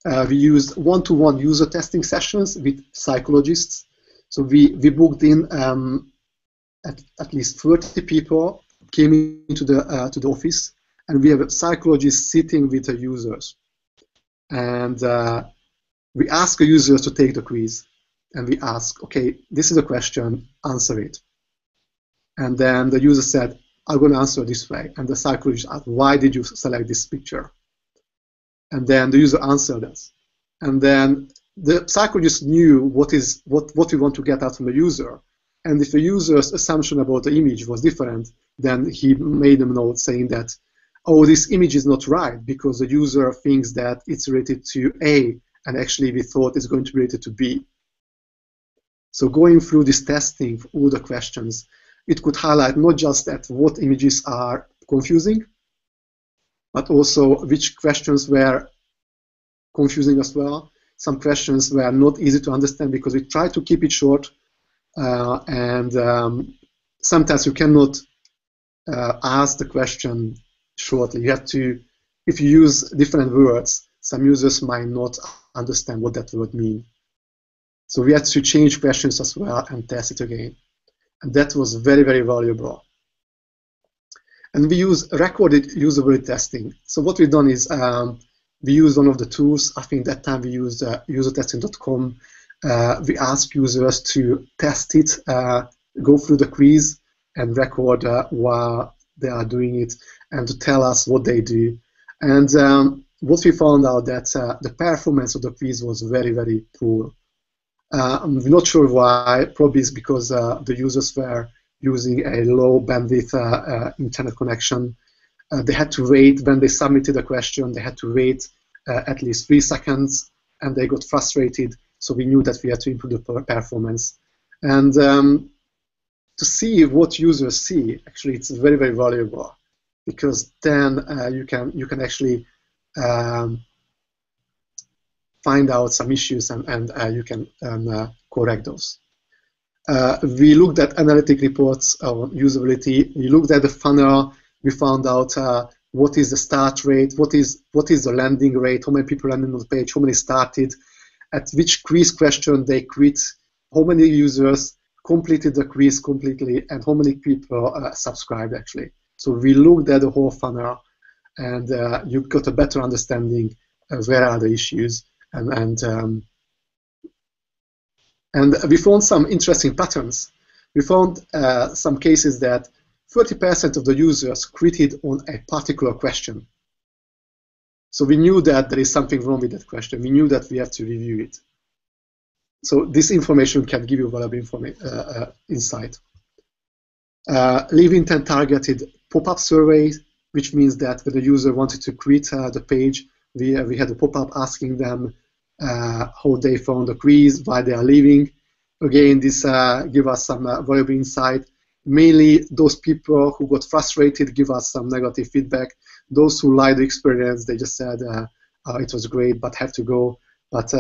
one-to-one user testing sessions with psychologists. So we booked in at least 30 people came into the office, and we have a psychologist sitting with the users. And we ask the users to take the quiz. And we ask, okay, this is a question, answer it. And then the user said, are going to answer this way. And the psychologist asks, why did you select this picture? And then the user answered us. And then the psychologist knew what we want to get out from the user. And if the user's assumption about the image was different, then he made a note saying that, oh, this image is not right because the user thinks that it's related to A, and actually we thought it's going to be related to B. So going through this testing for all the questions, it could highlight not just that what images are confusing, but also which questions were confusing as well. Some questions were not easy to understand because we tried to keep it short, and sometimes you cannot ask the question shortly. You have to, if you use different words, some users might not understand what that word means. So we had to change questions as well and test it again. And that was very, very valuable. And we use recorded usability testing. So what we've done is we use one of the tools. I think that time we used usertesting.com. We ask users to test it, go through the quiz, and record while they are doing it, and to tell us what they do. And what we found out that the performance of the quiz was very, very poor. I'm not sure why. Probably it's because the users were using a low bandwidth internet connection. They had to wait when they submitted a question. They had to wait at least 3 seconds, and they got frustrated. So we knew that we had to improve the performance. And to see what users see, actually, it's very, very valuable, because then you can actually find out some issues and you can correct those. We looked at analytic reports on usability. We looked at the funnel. We found out what is the start rate, what is the landing rate, how many people landed on the page, how many started, at which quiz question they quit, how many users completed the quiz completely, and how many people subscribed actually. So we looked at the whole funnel, and you got a better understanding of where are the issues. And we found some interesting patterns. We found some cases that 30% of the users quitted on a particular question. So we knew that there is something wrong with that question. We knew that we have to review it. So this information can give you valuable insight. Leave intent targeted pop-up surveys, which means that when the user wanted to quit the page, we had a pop-up asking them how they found the quiz, why they are leaving. Again, this give us some valuable insight. Mainly those people who got frustrated give us some negative feedback. Those who liked the experience, they just said it was great, but have to go. But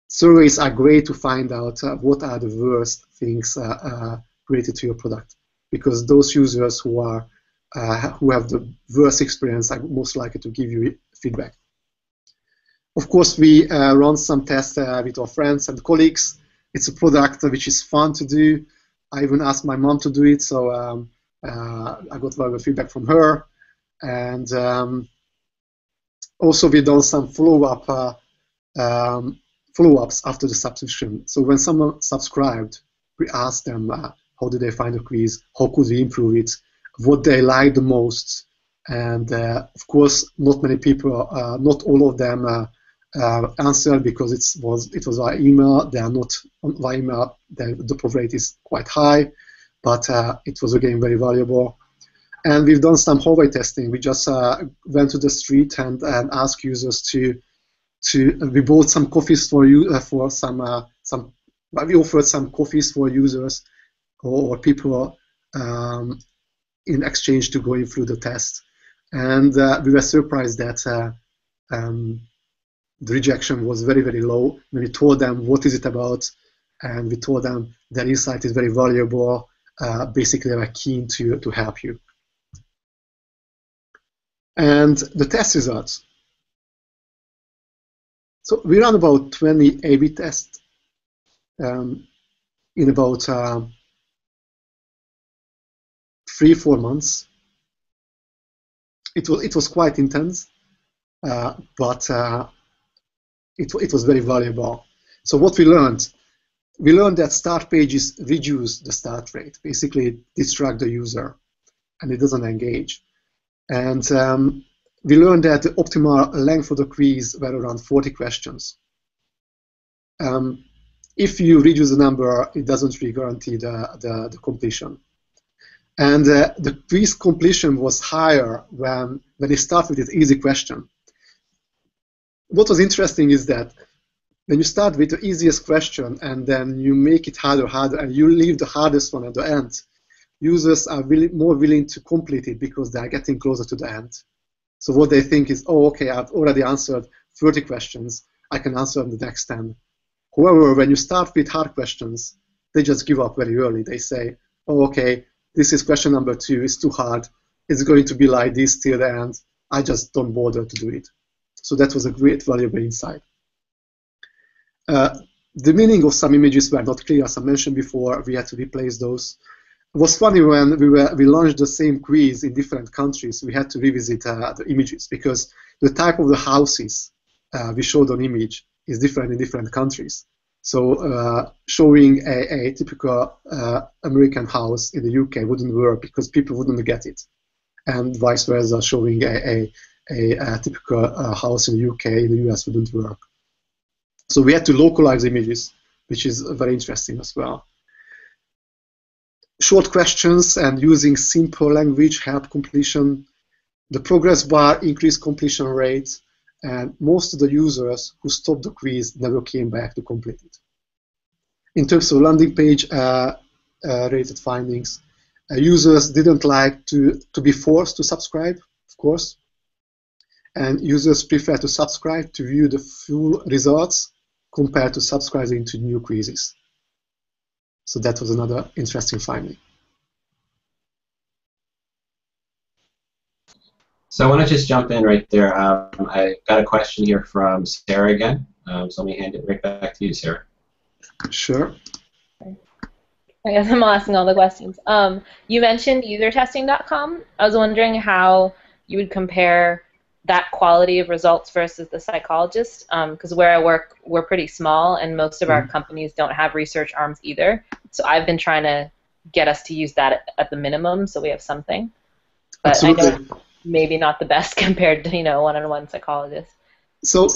surveys are great to find out what are the worst things related to your product, because those users who have the worst experience are most likely to give you feedback. Of course, we run some tests with our friends and colleagues. It's a product which is fun to do. I even asked my mom to do it, so I got valuable feedback from her. And also, we've done some follow-ups after the subscription. So when someone subscribed, we asked them how did they find the quiz, how could we improve it, what they liked the most. And of course, not many people, not all of them answered, because it was via email. They are not via email. The drop rate is quite high, but it was again very valuable. And we've done some hallway testing. We just went to the street and asked users we bought some coffees for you we offered some coffees for users or people in exchange to going through the test. And we were surprised that the rejection was very, very low. When we told them what is it about, and we told them their insight is very valuable, basically they were keen to help you. And the test results. So we ran about 20 A/B tests in about 3-4 months. It was quite intense, but it was very valuable. So what we learned that start pages reduce the start rate, basically distract the user. and it doesn't engage. And we learned that the optimal length of the quiz were around 40 questions. If you reduce the number, it doesn't really guarantee the completion. And the quiz completion was higher when it started with this easy question. What was interesting is that when you start with the easiest question and then you make it harder, and you leave the hardest one at the end, users are more willing to complete it because they are getting closer to the end. So what they think is, oh, okay, I've already answered 30 questions. I can answer the next 10. However, when you start with hard questions, they just give up very early. They say, oh, okay, this is question number 2. It's too hard. It's going to be like this till the end. I just don't bother to do it. So that was a great valuable insight. The meaning of some images were not clear, as I mentioned before. We had to replace those. It was funny when we launched the same quiz in different countries. We had to revisit the images because the type of the houses we showed on image is different in different countries. So showing a typical American house in the UK wouldn't work because people wouldn't get it, and vice versa, showing a typical house in the UK in the US wouldn't work. So we had to localize images, which is very interesting as well. Short questions and using simple language help completion. The progress bar increased completion rate, and most of the users who stopped the quiz never came back to complete it. In terms of landing page related findings, users didn't like to be forced to subscribe, of course, and users prefer to subscribe to view the full results compared to subscribing to new quizzes. So that was another interesting finding. So I want to just jump in right there. I got a question here from Sarah again. So let me hand it right back to you, Sarah. Sure. I guess I'm asking all the questions. You mentioned usertesting.com. I was wondering how you would compare that quality of results versus the psychologist, because where I work, we're pretty small, and most of our companies don't have research arms either. So I've been trying to get us to use that at the minimum, so we have something. But absolutely. I know maybe not the best compared to one-on-one psychologist. So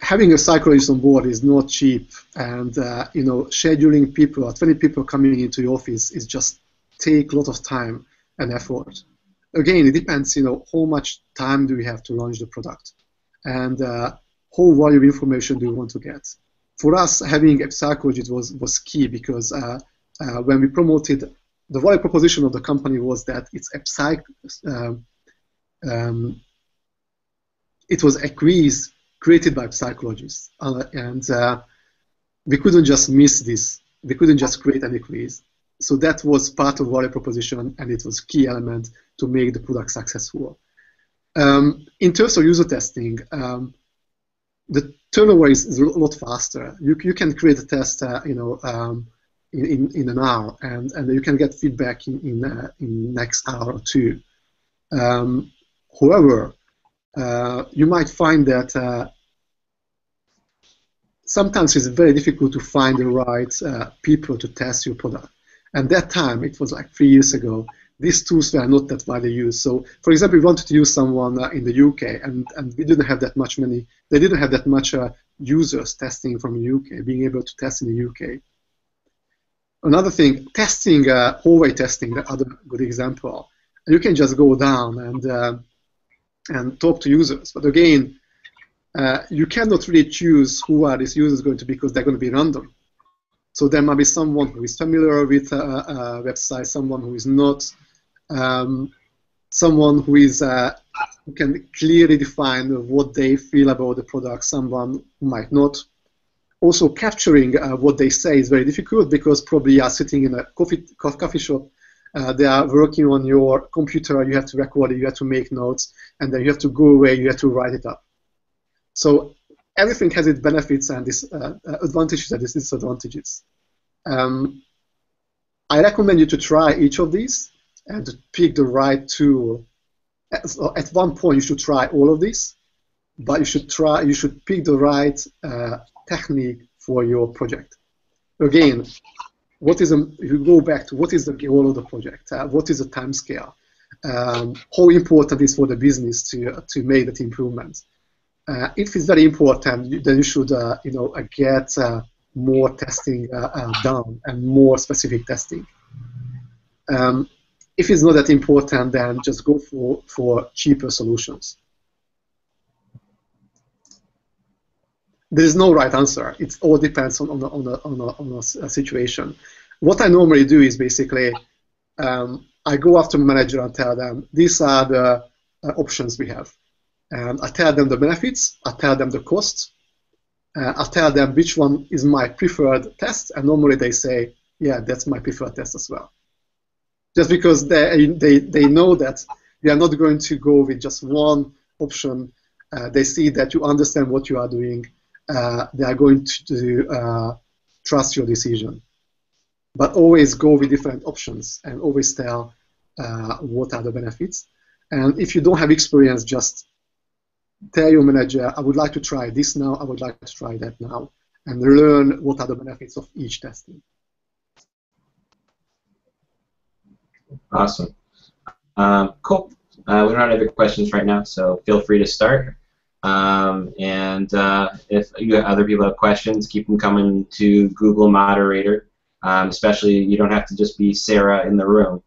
having a psychologist on board is not cheap, and scheduling people, 20 people coming into your office, is just take a lot of time and effort. Again, it depends, how much time do we have to launch the product, and how valuable information do we want to get. For us, having a psychologist was key because when we promoted, the value proposition of the company was that it's it was a quiz created by psychologists, and we couldn't just miss this. We couldn't just create any quiz. So that was part of value proposition, and it was a key element to make the product successful. In terms of user testing, the turnover is a lot faster. You can create a test, in an hour, and you can get feedback in next hour or two. However, you might find that sometimes it's very difficult to find the right people to test your product. And that time, it was like 3 years ago, these tools were not that widely used. So, for example, we wanted to use someone in the UK, and we didn't have that much money. They didn't have that much users testing from the UK, being able to test in the UK. Another thing, testing, hallway testing, the other good example. You can just go down and talk to users. But again, you cannot really choose who are these users going to be because they're going to be random. So there might be someone who is familiar with a website, someone who is not, someone who is who can clearly define what they feel about the product, someone who might not. Also, capturing what they say is very difficult because probably you are sitting in a coffee shop, they are working on your computer, you have to record it, you have to make notes, and then you have to go away, you have to write it up. So everything has its benefits and its advantages and its disadvantages. I recommend you to try each of these and to pick the right tool. At one point, you should try all of these, but you should pick the right technique for your project. Again, if you go back to what is the goal of the project, what is the time scale, how important it is for the business to make that improvement. If it's very important, then you should get more testing done and more specific testing. If it's not that important, then just go for cheaper solutions. There is no right answer. It all depends on a situation. What I normally do is basically I go after manager and tell them these are the options we have. And I tell them the benefits, I tell them the costs, I tell them which one is my preferred test, and normally they say, yeah, that's my preferred test as well. Just because they know that we are not going to go with just one option. They see that you understand what you are doing. They are going to trust your decision. But always go with different options and always tell what are the benefits. And if you don't have experience, just tell your manager, I would like to try this now, I would like to try that now, and learn what are the benefits of each testing. Awesome. Cool. We don't have any questions right now, so feel free to start. If you have other people have questions, keep them coming to Google Moderator. Especially, you don't have to just be Sarah in the room.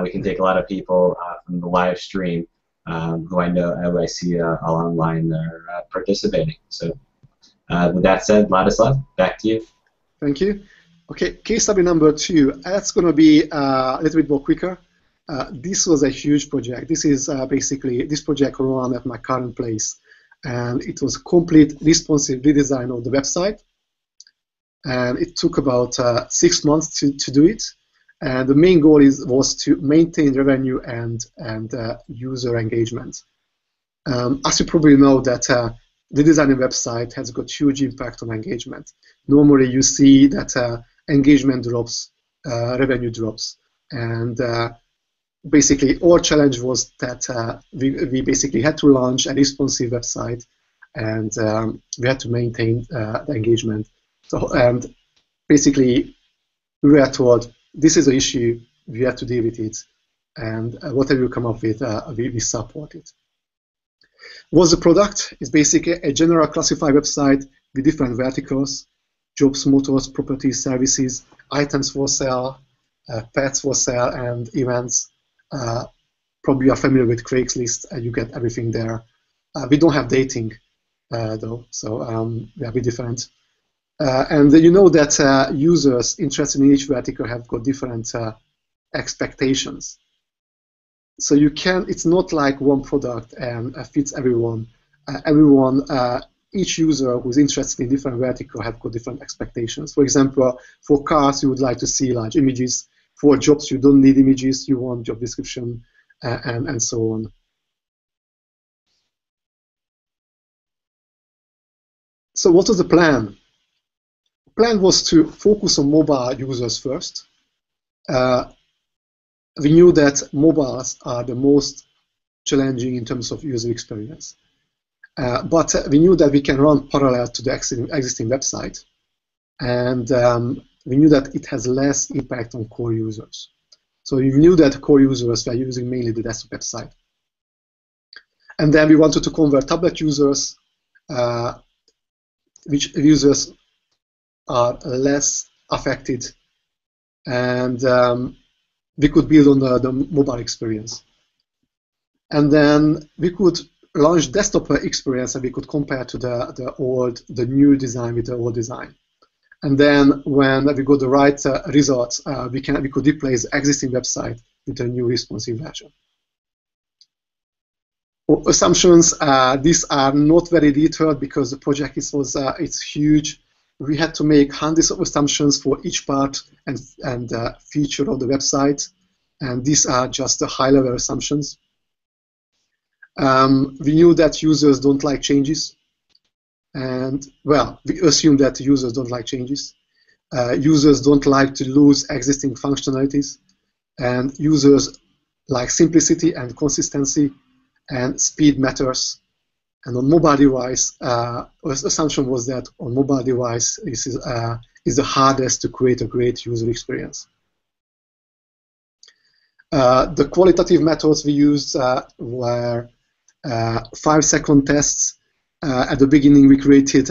We can take a lot of people from the live stream who I see all online are participating. So with that said, Ladislav, back to you. Thank you. Okay, case study number 2. That's going to be a little bit more quicker. This was a huge project. This is basically this project ran at my current place, and it was a complete responsive redesign of the website. And it took about 6 months to do it. And the main goal was to maintain revenue and user engagement. As you probably know, that the designing website has got huge impact on engagement. Normally, you see that engagement drops, revenue drops, and basically our challenge was that we basically had to launch a responsive website, and we had to maintain the engagement. So, and basically, we were told this is an issue, we have to deal with it, and whatever you come up with, we support it. What's the product? It's basically a general classified website with different verticals: jobs, motors, properties, services, items for sale, pets for sale, and events. Probably you are familiar with Craigslist, and you get everything there. We don't have dating, though, so we are a bit different. And you know that users interested in each vertical have got different expectations. So you can, it's not like one product and fits everyone. Each user who's interested in different vertical have got different expectations. For example, for cars, you would like to see large images. For jobs, you don't need images. You want job description and so on. So what was the plan? The plan was to focus on mobile users first. We knew that mobiles are the most challenging in terms of user experience. But we knew that we can run parallel to the existing website. And we knew that it has less impact on core users. So we knew that core users were using mainly the desktop website. And then we wanted to convert tablet users, which users are less affected, and we could build on the mobile experience. And then we could launch desktop experience, and we could compare to the new design with the old design. And then when we got the right results, we could replace the existing website with a new responsive version. Assumptions, these are not very detailed because the project it's huge. We had to make hundreds of assumptions for each part and feature of the website, and these are just the high-level assumptions. We knew that users don't like changes, and well, we assume that users don't like changes. Users don't like to lose existing functionalities, and users like simplicity and consistency, and speed matters. And on mobile device, the assumption was that on mobile device is the hardest to create a great user experience. The qualitative methods we used were 5-second tests. At the beginning, we created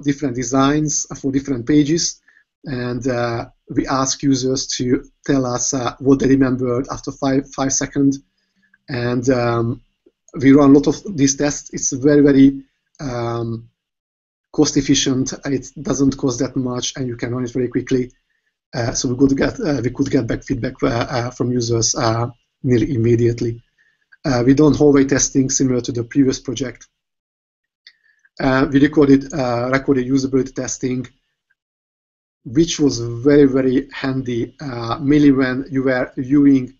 different designs for different pages, and we asked users to tell us what they remembered after 5 seconds. And we run a lot of these tests. It's very, very cost efficient. It doesn't cost that much, and you can run it very quickly. So we could get back feedback from users nearly immediately. We done hallway testing similar to the previous project. We recorded usability testing, which was very, very handy, mainly when you were viewing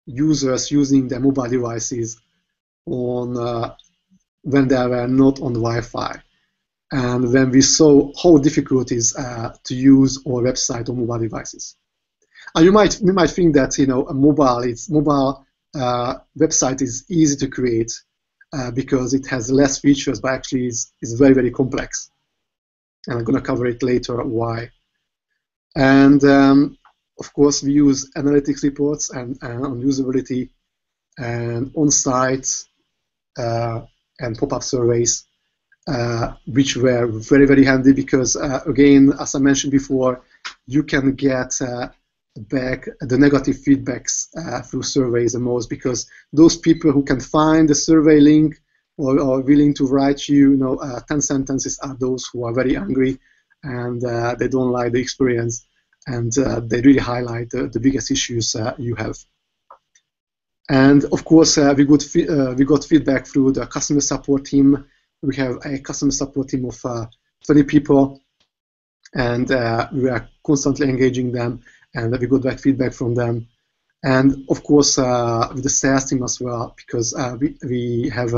users using their mobile devices on when they were not on Wi-Fi. And when we saw how difficult it is to use our website on mobile devices. And you might think that a mobile website is easy to create because it has less features, but actually is very, very complex. And I'm going to cover it later why. And of course, we use analytics reports and on usability and on-site and pop-up surveys. Which were very, very handy because, again, as I mentioned before, you can get back the negative feedbacks through surveys the most, because those people who can find the survey link or are willing to write 10 sentences are those who are very angry and they don't like the experience, and they really highlight the biggest issues you have. And of course, we got feedback through the customer support team. We have a customer support team of 20 people, and we are constantly engaging them, and we got back feedback from them. And of course, with the sales team as well, because we have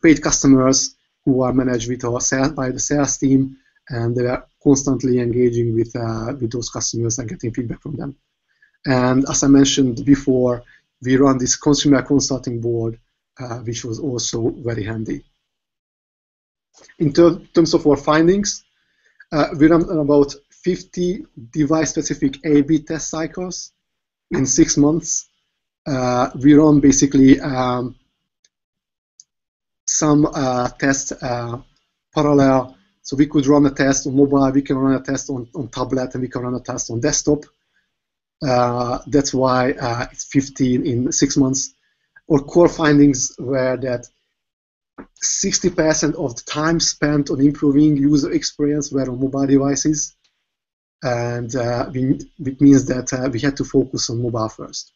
paid customers who are managed by the sales team, and they are constantly engaging with those customers and getting feedback from them. And as I mentioned before, we run this consumer consulting board, which was also very handy. In terms of our findings, we run about 50 device-specific A/B test cycles in 6 months. We run basically some tests parallel. So we could run a test on mobile, we can run a test on tablet, and we can run a test on desktop. That's why it's 15 in 6 months. Our core findings were that 60% of the time spent on improving user experience were on mobile devices, and it means that we had to focus on mobile first.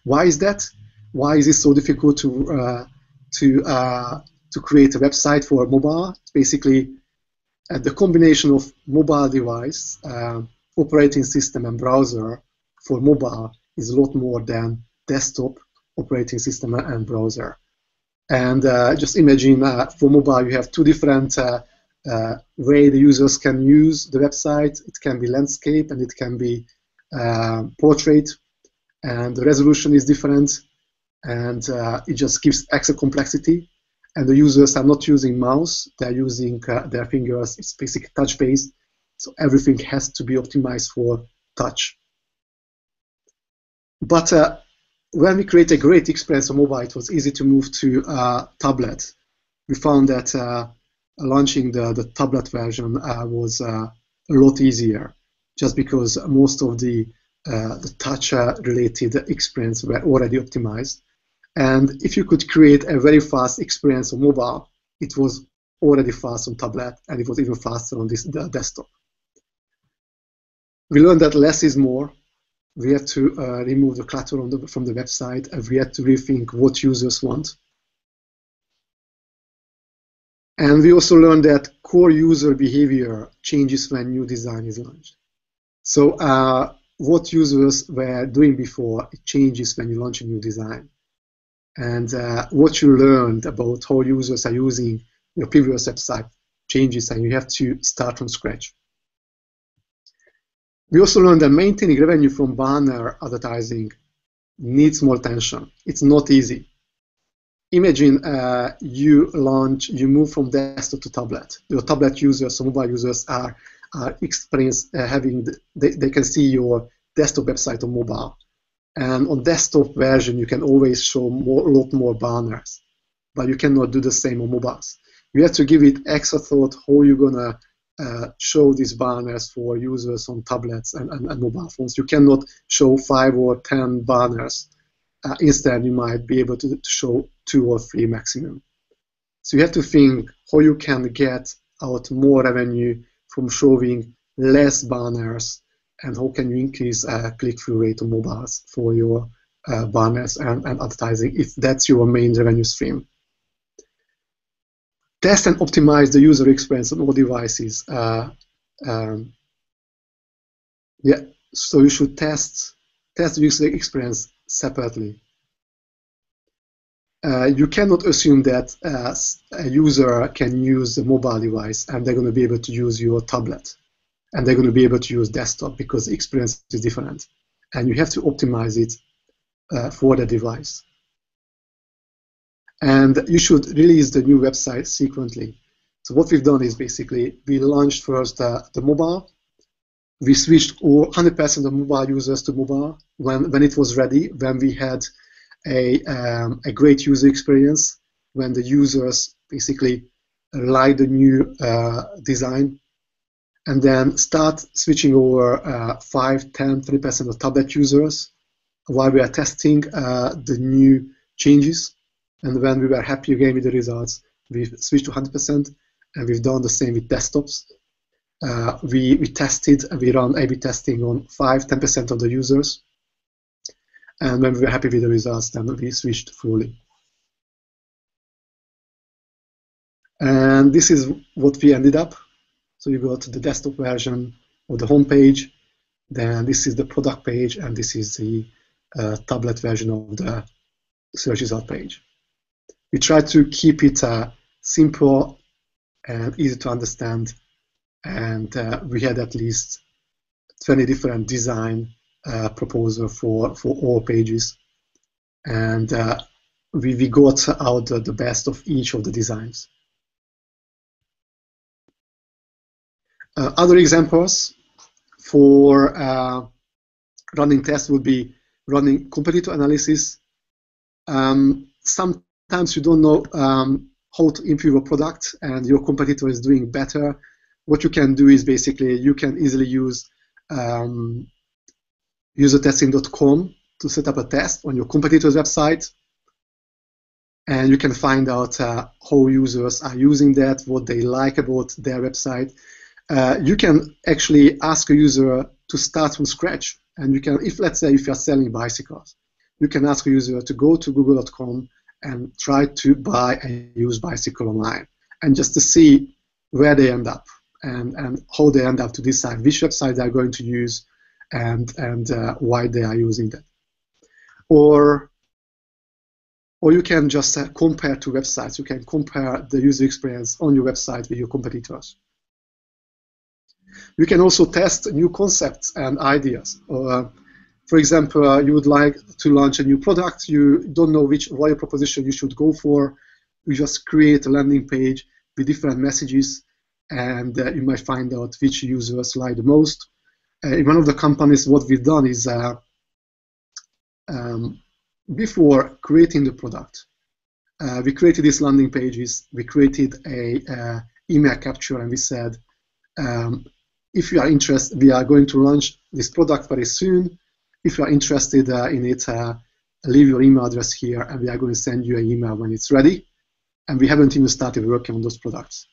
Why is that? Why is it so difficult to create a website for mobile? It's basically the combination of mobile device, operating system, and browser for mobile is a lot more than desktop, operating system, and browser. And just imagine for mobile, you have two different ways the users can use the website. It can be landscape and it can be portrait, and the resolution is different, and it just gives extra complexity. And the users are not using mouse; they're using their fingers. It's basically touch-based, so everything has to be optimized for touch. But when we create a great experience on mobile, it was easy to move to tablet. We found that launching the tablet version was a lot easier, just because most of the touch-related experience were already optimized. And if you could create a very fast experience on mobile, it was already fast on tablet, and it was even faster on the desktop. We learned that less is more. We have to remove the clutter from the website, and we have to rethink what users want. And we also learned that core user behavior changes when new design is launched. So what users were doing before, it changes when you launch a new design. And what you learned about how users are using your previous website changes, and you have to start from scratch. We also learned that maintaining revenue from banner advertising needs more attention. It's not easy. Imagine you move from desktop to tablet. Your tablet users, so mobile users, are experienced they can see your desktop website on mobile. And on desktop version, you can always show a lot more banners, but you cannot do the same on mobiles. You have to give it extra thought how you're gonna show these banners for users on tablets and mobile phones. You cannot show 5 or 10 banners. Instead, you might be able to show 2 or 3 maximum. So you have to think how you can get out more revenue from showing less banners, and how can you increase click-through rate on mobiles for your banners and advertising if that's your main revenue stream. Test and optimize the user experience on all devices. Yeah, so you should test the user experience separately. You cannot assume that a user can use a mobile device and they're going to be able to use your tablet, and they're going to be able to use desktop, because the experience is different. And you have to optimize it for the device. And you should release the new website sequentially. So what we've done is basically we launched first the mobile. We switched 100% of mobile users to mobile when it was ready, when we had a great user experience, when the users basically liked the new design, and then start switching over 5, 10, 20% of tablet users while we are testing the new changes. And when we were happy again with the results, we switched to 100%, and we've done the same with desktops. We tested, and we ran A/B testing on 5, 10% of the users. And when we were happy with the results, then we switched fully. And this is what we ended up. So you go to the desktop version of the home page, then this is the product page, and this is the tablet version of the search result page. We try to keep it simple and easy to understand, and we had at least 20 different design proposals for all pages, and we got out the best of each of the designs. Other examples for running tests would be running competitor analysis. Sometimes you don't know how to improve a product and your competitor is doing better. What you can do is basically you can easily use usertesting.com to set up a test on your competitor's website, and you can find out how users are using that, what they like about their website. You can actually ask a user to start from scratch, and you can, let's say if you're selling bicycles, you can ask a user to go to google.com and try to buy a used bicycle online, and just to see where they end up and how they end up to decide which website they are going to use and why they are using that. Or you can just compare two websites. You can compare the user experience on your website with your competitors. You can also test new concepts and ideas. For example, you would like to launch a new product. You don't know which value proposition you should go for. You just create a landing page with different messages, and you might find out which users like the most. In one of the companies, what we've done is before creating the product, we created these landing pages. We created a email capture, and we said, if you are interested, we are going to launch this product very soon. If you are interested in it, leave your email address here, and we are going to send you an email when it's ready. And we haven't even started working on those products.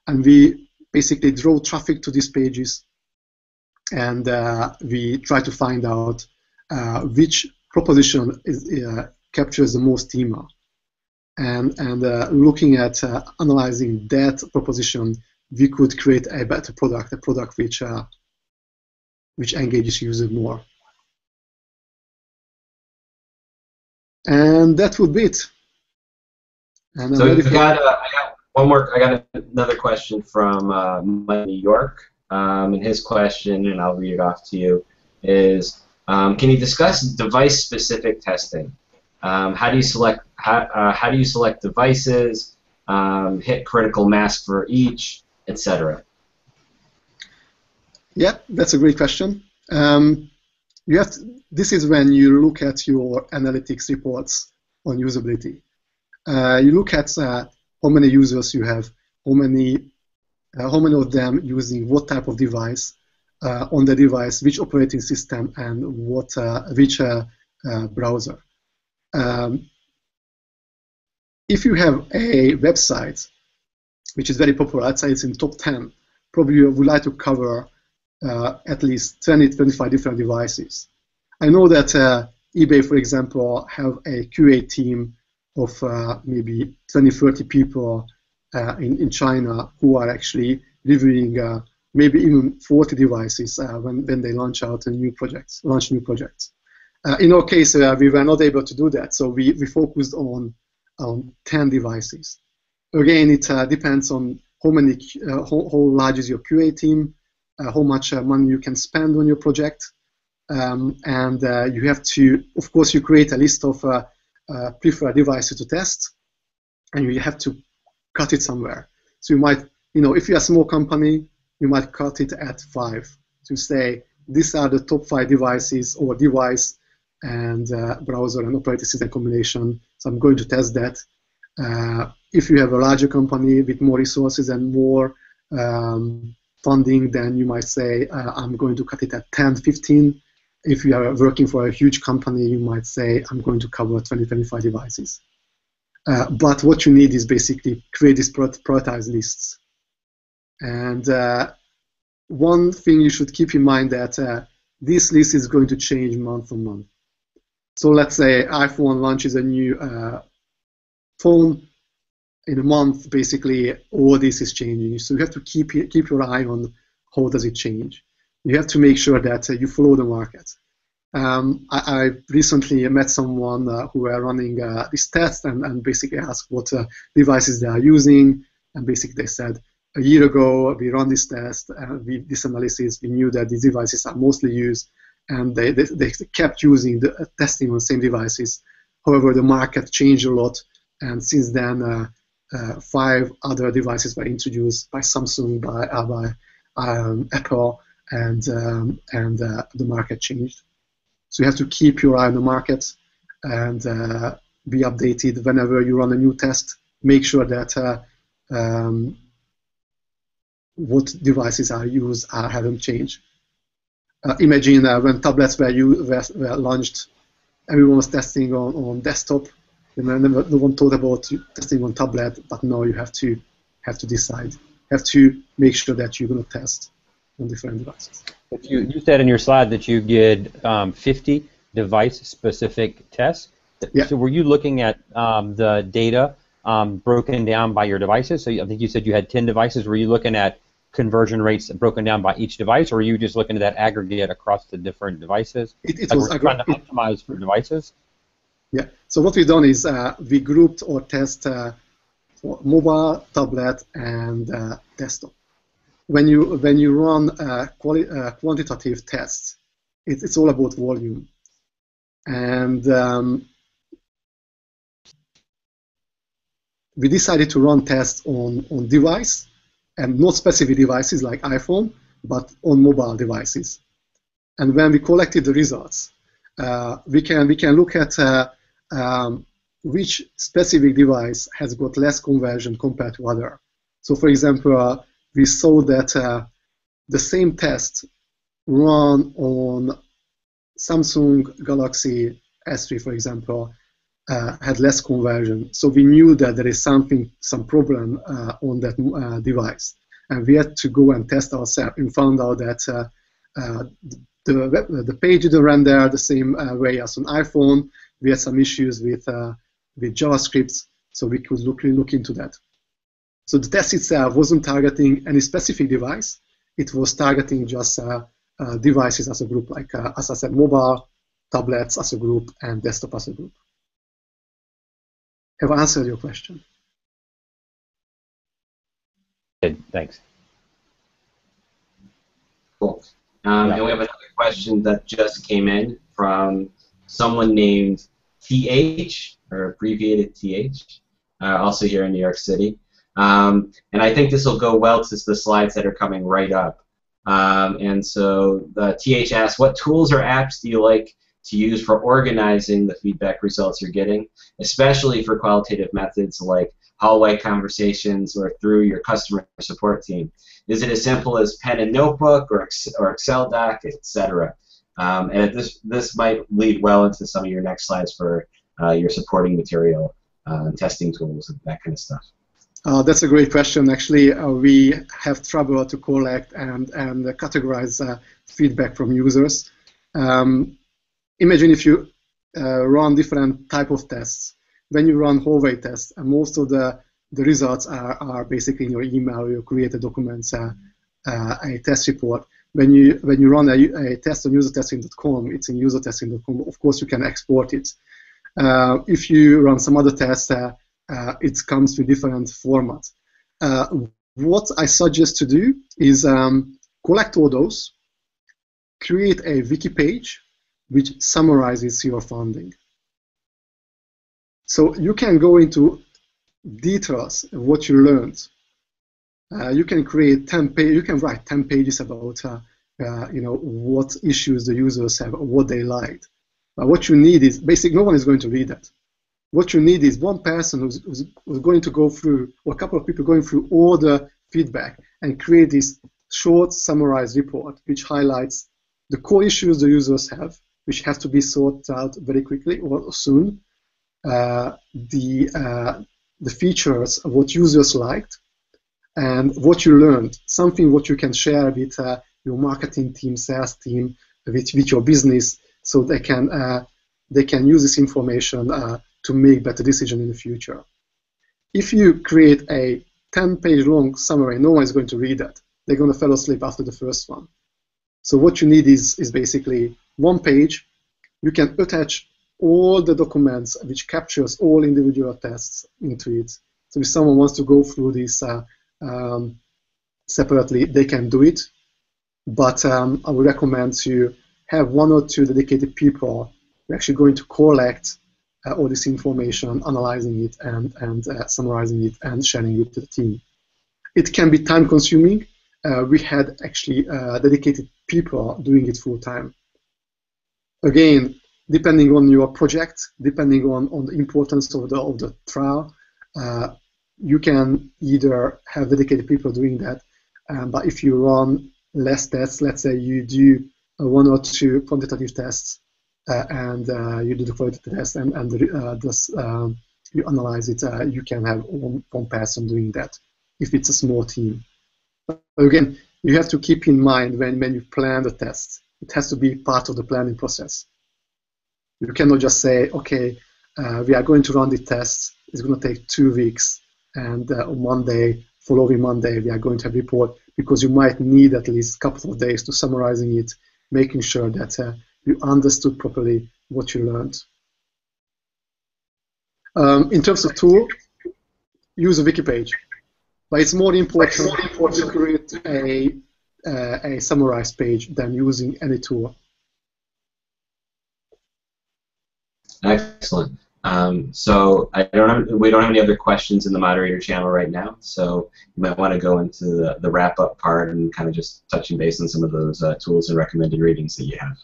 And we basically draw traffic to these pages, and we try to find out which proposition captures the most email. And looking at analyzing that proposition, we could create a better product, a product which engages users more. And that would be it. And so I got one more. I got another question from Mike in New York, and his question, and I'll read it off to you, is can you discuss device-specific testing? How do you select devices? Hit critical mass for each, etc. Yeah, that's a great question. this is when you look at your analytics reports on usability. You look at how many users you have, how many of them using what type of device, on the device, which operating system, and which browser. If you have a website which is very popular, I'd say it's in top 10, probably you would like to cover at least 20, 25 different devices. I know that eBay, for example, have a QA team of maybe 20, 30 people in China who are actually reviewing maybe even 40 devices when they launch new projects. In our case, we were not able to do that, so we focused on 10 devices. Again, it depends on how large is your QA team, how much money you can spend on your project, and you have to, of course, you create a list of preferred devices to test, and you have to cut it somewhere. So you might, if you're a small company, you might cut it at 5 to say these are the top 5 devices or device and browser and operating system combination. So I'm going to test that. If you have a larger company with more resources and more funding, then you might say I'm going to cut it at 10, 15. If you are working for a huge company, you might say I'm going to cover 20, 25 devices. But what you need is basically create these prioritized lists. And one thing you should keep in mind that this list is going to change month on month. So let's say iPhone launches a new phone. In a month, basically, all this is changing. So you have to keep your eye on how does it change. You have to make sure that you follow the market. I recently met someone who were running this test and basically asked what devices they are using. And basically they said, a year ago, we ran this test, this analysis, we knew that these devices are mostly used, and they kept using testing on the same devices. However, the market changed a lot, and since then, 5 other devices were introduced by Samsung, by Apple, and the market changed. So you have to keep your eye on the market and be updated whenever you run a new test. Make sure that what devices are used haven't changed. Imagine when tablets were launched, everyone was testing on desktop. No one thought about testing on tablet, but now you have to decide. You have to make sure that you're going to test on different devices. If you said in your slide that you did 50 device-specific tests. Yeah. So were you looking at the data broken down by your devices? So I think you said you had 10 devices. Were you looking at conversion rates broken down by each device, or were you just looking at that aggregate across the different devices? It like was trying to optimize for devices? Yeah. So what we've done is we grouped our test for mobile, tablet, and desktop. When you run quantitative tests, it's all about volume. And we decided to run tests on device, and not specific devices like iPhone, but on mobile devices. And when we collected the results, we can look at which specific device has got less conversion compared to other. So, for example, we saw that the same test run on Samsung Galaxy S3, for example, had less conversion. So we knew that there is some problem on that device, and we had to go and test ourselves and found out that the page didn't render the same way as on iPhone. We had some issues with JavaScript, so we could look into that. So the test itself wasn't targeting any specific device. It was targeting just devices as a group, like, as I said, mobile, tablets as a group, and desktop as a group. Have I answered your question? Good, thanks. Cool. And we have another question that just came in from someone named TH, or abbreviated TH, also here in New York City. And I think this will go well to the slides that are coming right up. And so the TH asks, what tools or apps do you like to use for organizing the feedback results you're getting, especially for qualitative methods like hallway conversations or through your customer support team? Is it as simple as pen and notebook or Excel doc, etc.? And this might lead well into some of your next slides for your supporting material, testing tools, and that kind of stuff. That's a great question. Actually, we have trouble to collect and categorize feedback from users. Imagine if you run different type of tests. When you run hallway tests, and most of the results are basically in your email, your created documents, a test report. When you run a test on usertesting.com, it's in usertesting.com. Of course, you can export it. If you run some other tests, it comes with different formats. What I suggest to do is collect all those, create a wiki page which summarizes your finding. So you can go into details of what you learned. You can create 10 pages. You can write 10 pages about what issues the users have, or what they liked. But what you need is basically no one is going to read that. What you need is one person who's going to go through, or a couple of people going through all the feedback and create this short summarized report which highlights the core issues the users have, which have to be sorted out very quickly or soon. The features of what users liked, and what you learned, something what you can share with your marketing team, sales team, with your business, so they can use this information to make better decisions in the future. If you create a 10-page long summary, no one is going to read that. They're going to fall asleep after the first one. So what you need is basically one page. You can attach all the documents which captures all individual tests into it. So if someone wants to go through this separately, they can do it. But I would recommend to have one or two dedicated people who are actually going to collect all this information, analyzing it and summarizing it and sharing it to the team. It can be time-consuming. We had actually dedicated people doing it full-time. Again, depending on your project, depending on the importance of the trial, you can either have dedicated people doing that, but if you run less tests, let's say you do one or two quantitative tests, and you do the qualitative test and you analyze it, you can have one person doing that if it's a small team. Again, you have to keep in mind when you plan the test, it has to be part of the planning process. You cannot just say, okay, we are going to run the tests, it's going to take 2 weeks, and on Monday, following Monday, we are going to have a report, because you might need at least a couple of days to summarizing it, making sure that you understood properly what you learned. In terms of tool, use a wiki page. But it's more important to create a summarized page than using any tool. Excellent. So we don't have any other questions in the moderator channel right now, so you might want to go into the wrap-up part and kind of just touching base on some of those tools and recommended readings that you have.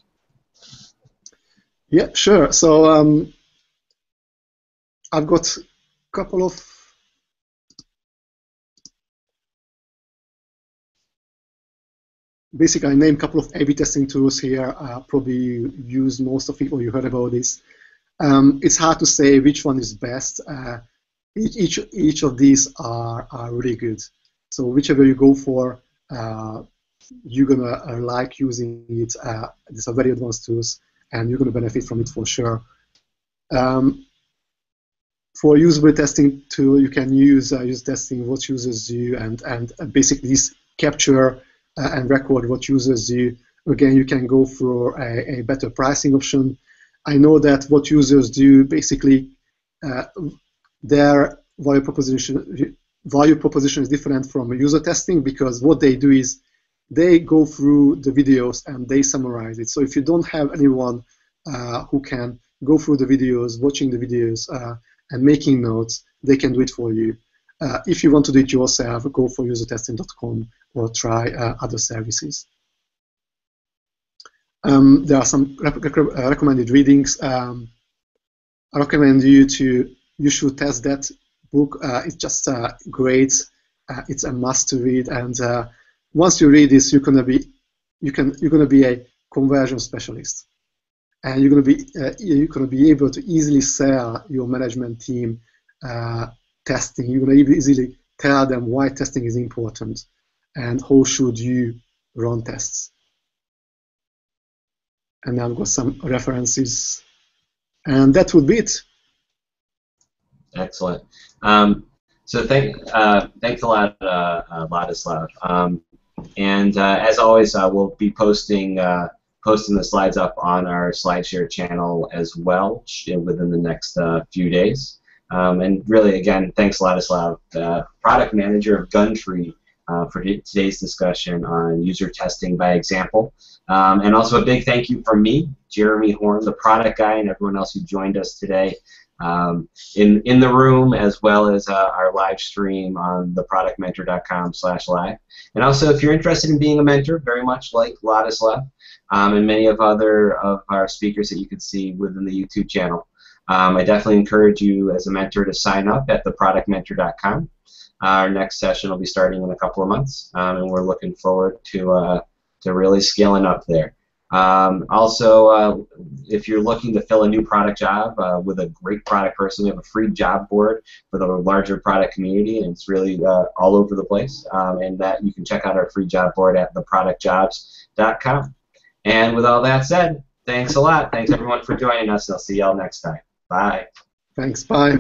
Yeah, sure. So I've got a couple of basically, I named a couple of A/B testing tools here. Probably you use most of it, or you heard about this. It's hard to say which one is best. Each of these are really good. So whichever you go for, you're gonna like using it. These are very advanced tools, and you're gonna benefit from it for sure. For usability testing tool, you can use user testing, what users do, and basically this capture and record what users do. Again, you can go for a better pricing option. I know that what users do, basically, their value proposition is different from user testing, because what they do is they go through the videos and they summarize it. So if you don't have anyone who can go through the videos, watching the videos, and making notes, they can do it for you. If you want to do it yourself, go for usertesting.com or try other services. There are some recommended readings. I recommend you should test that book. It's just great. It's a must to read, and once you read this, you're gonna be a conversion specialist, and you're gonna be able to easily sell your management team testing. You're gonna easily tell them why testing is important and how should you run tests. And I've got some references, and that would be it. Excellent. So thanks a lot, Ladislav. And as always, we'll be posting the slides up on our SlideShare channel as well within the next few days. And really, again, thanks, Ladislav, product manager of Gumtree, for today's discussion on user testing by example. And also a big thank you from me, Jeremy Horn, the product guy, and everyone else who joined us today in the room, as well as our live stream on theproductmentor.com/live. And also, if you're interested in being a mentor, very much like Ladislav and many of our speakers that you can see within the YouTube channel, I definitely encourage you as a mentor to sign up at theproductmentor.com. Our next session will be starting in a couple of months, and we're looking forward to really scaling up there. Also, if you're looking to fill a new product job with a great product person, we have a free job board for the larger product community, and it's really all over the place. And that you can check out our free job board at theproductjobs.com. And with all that said, thanks a lot. Thanks everyone for joining us, and I'll see y'all next time. Bye. Thanks. Bye.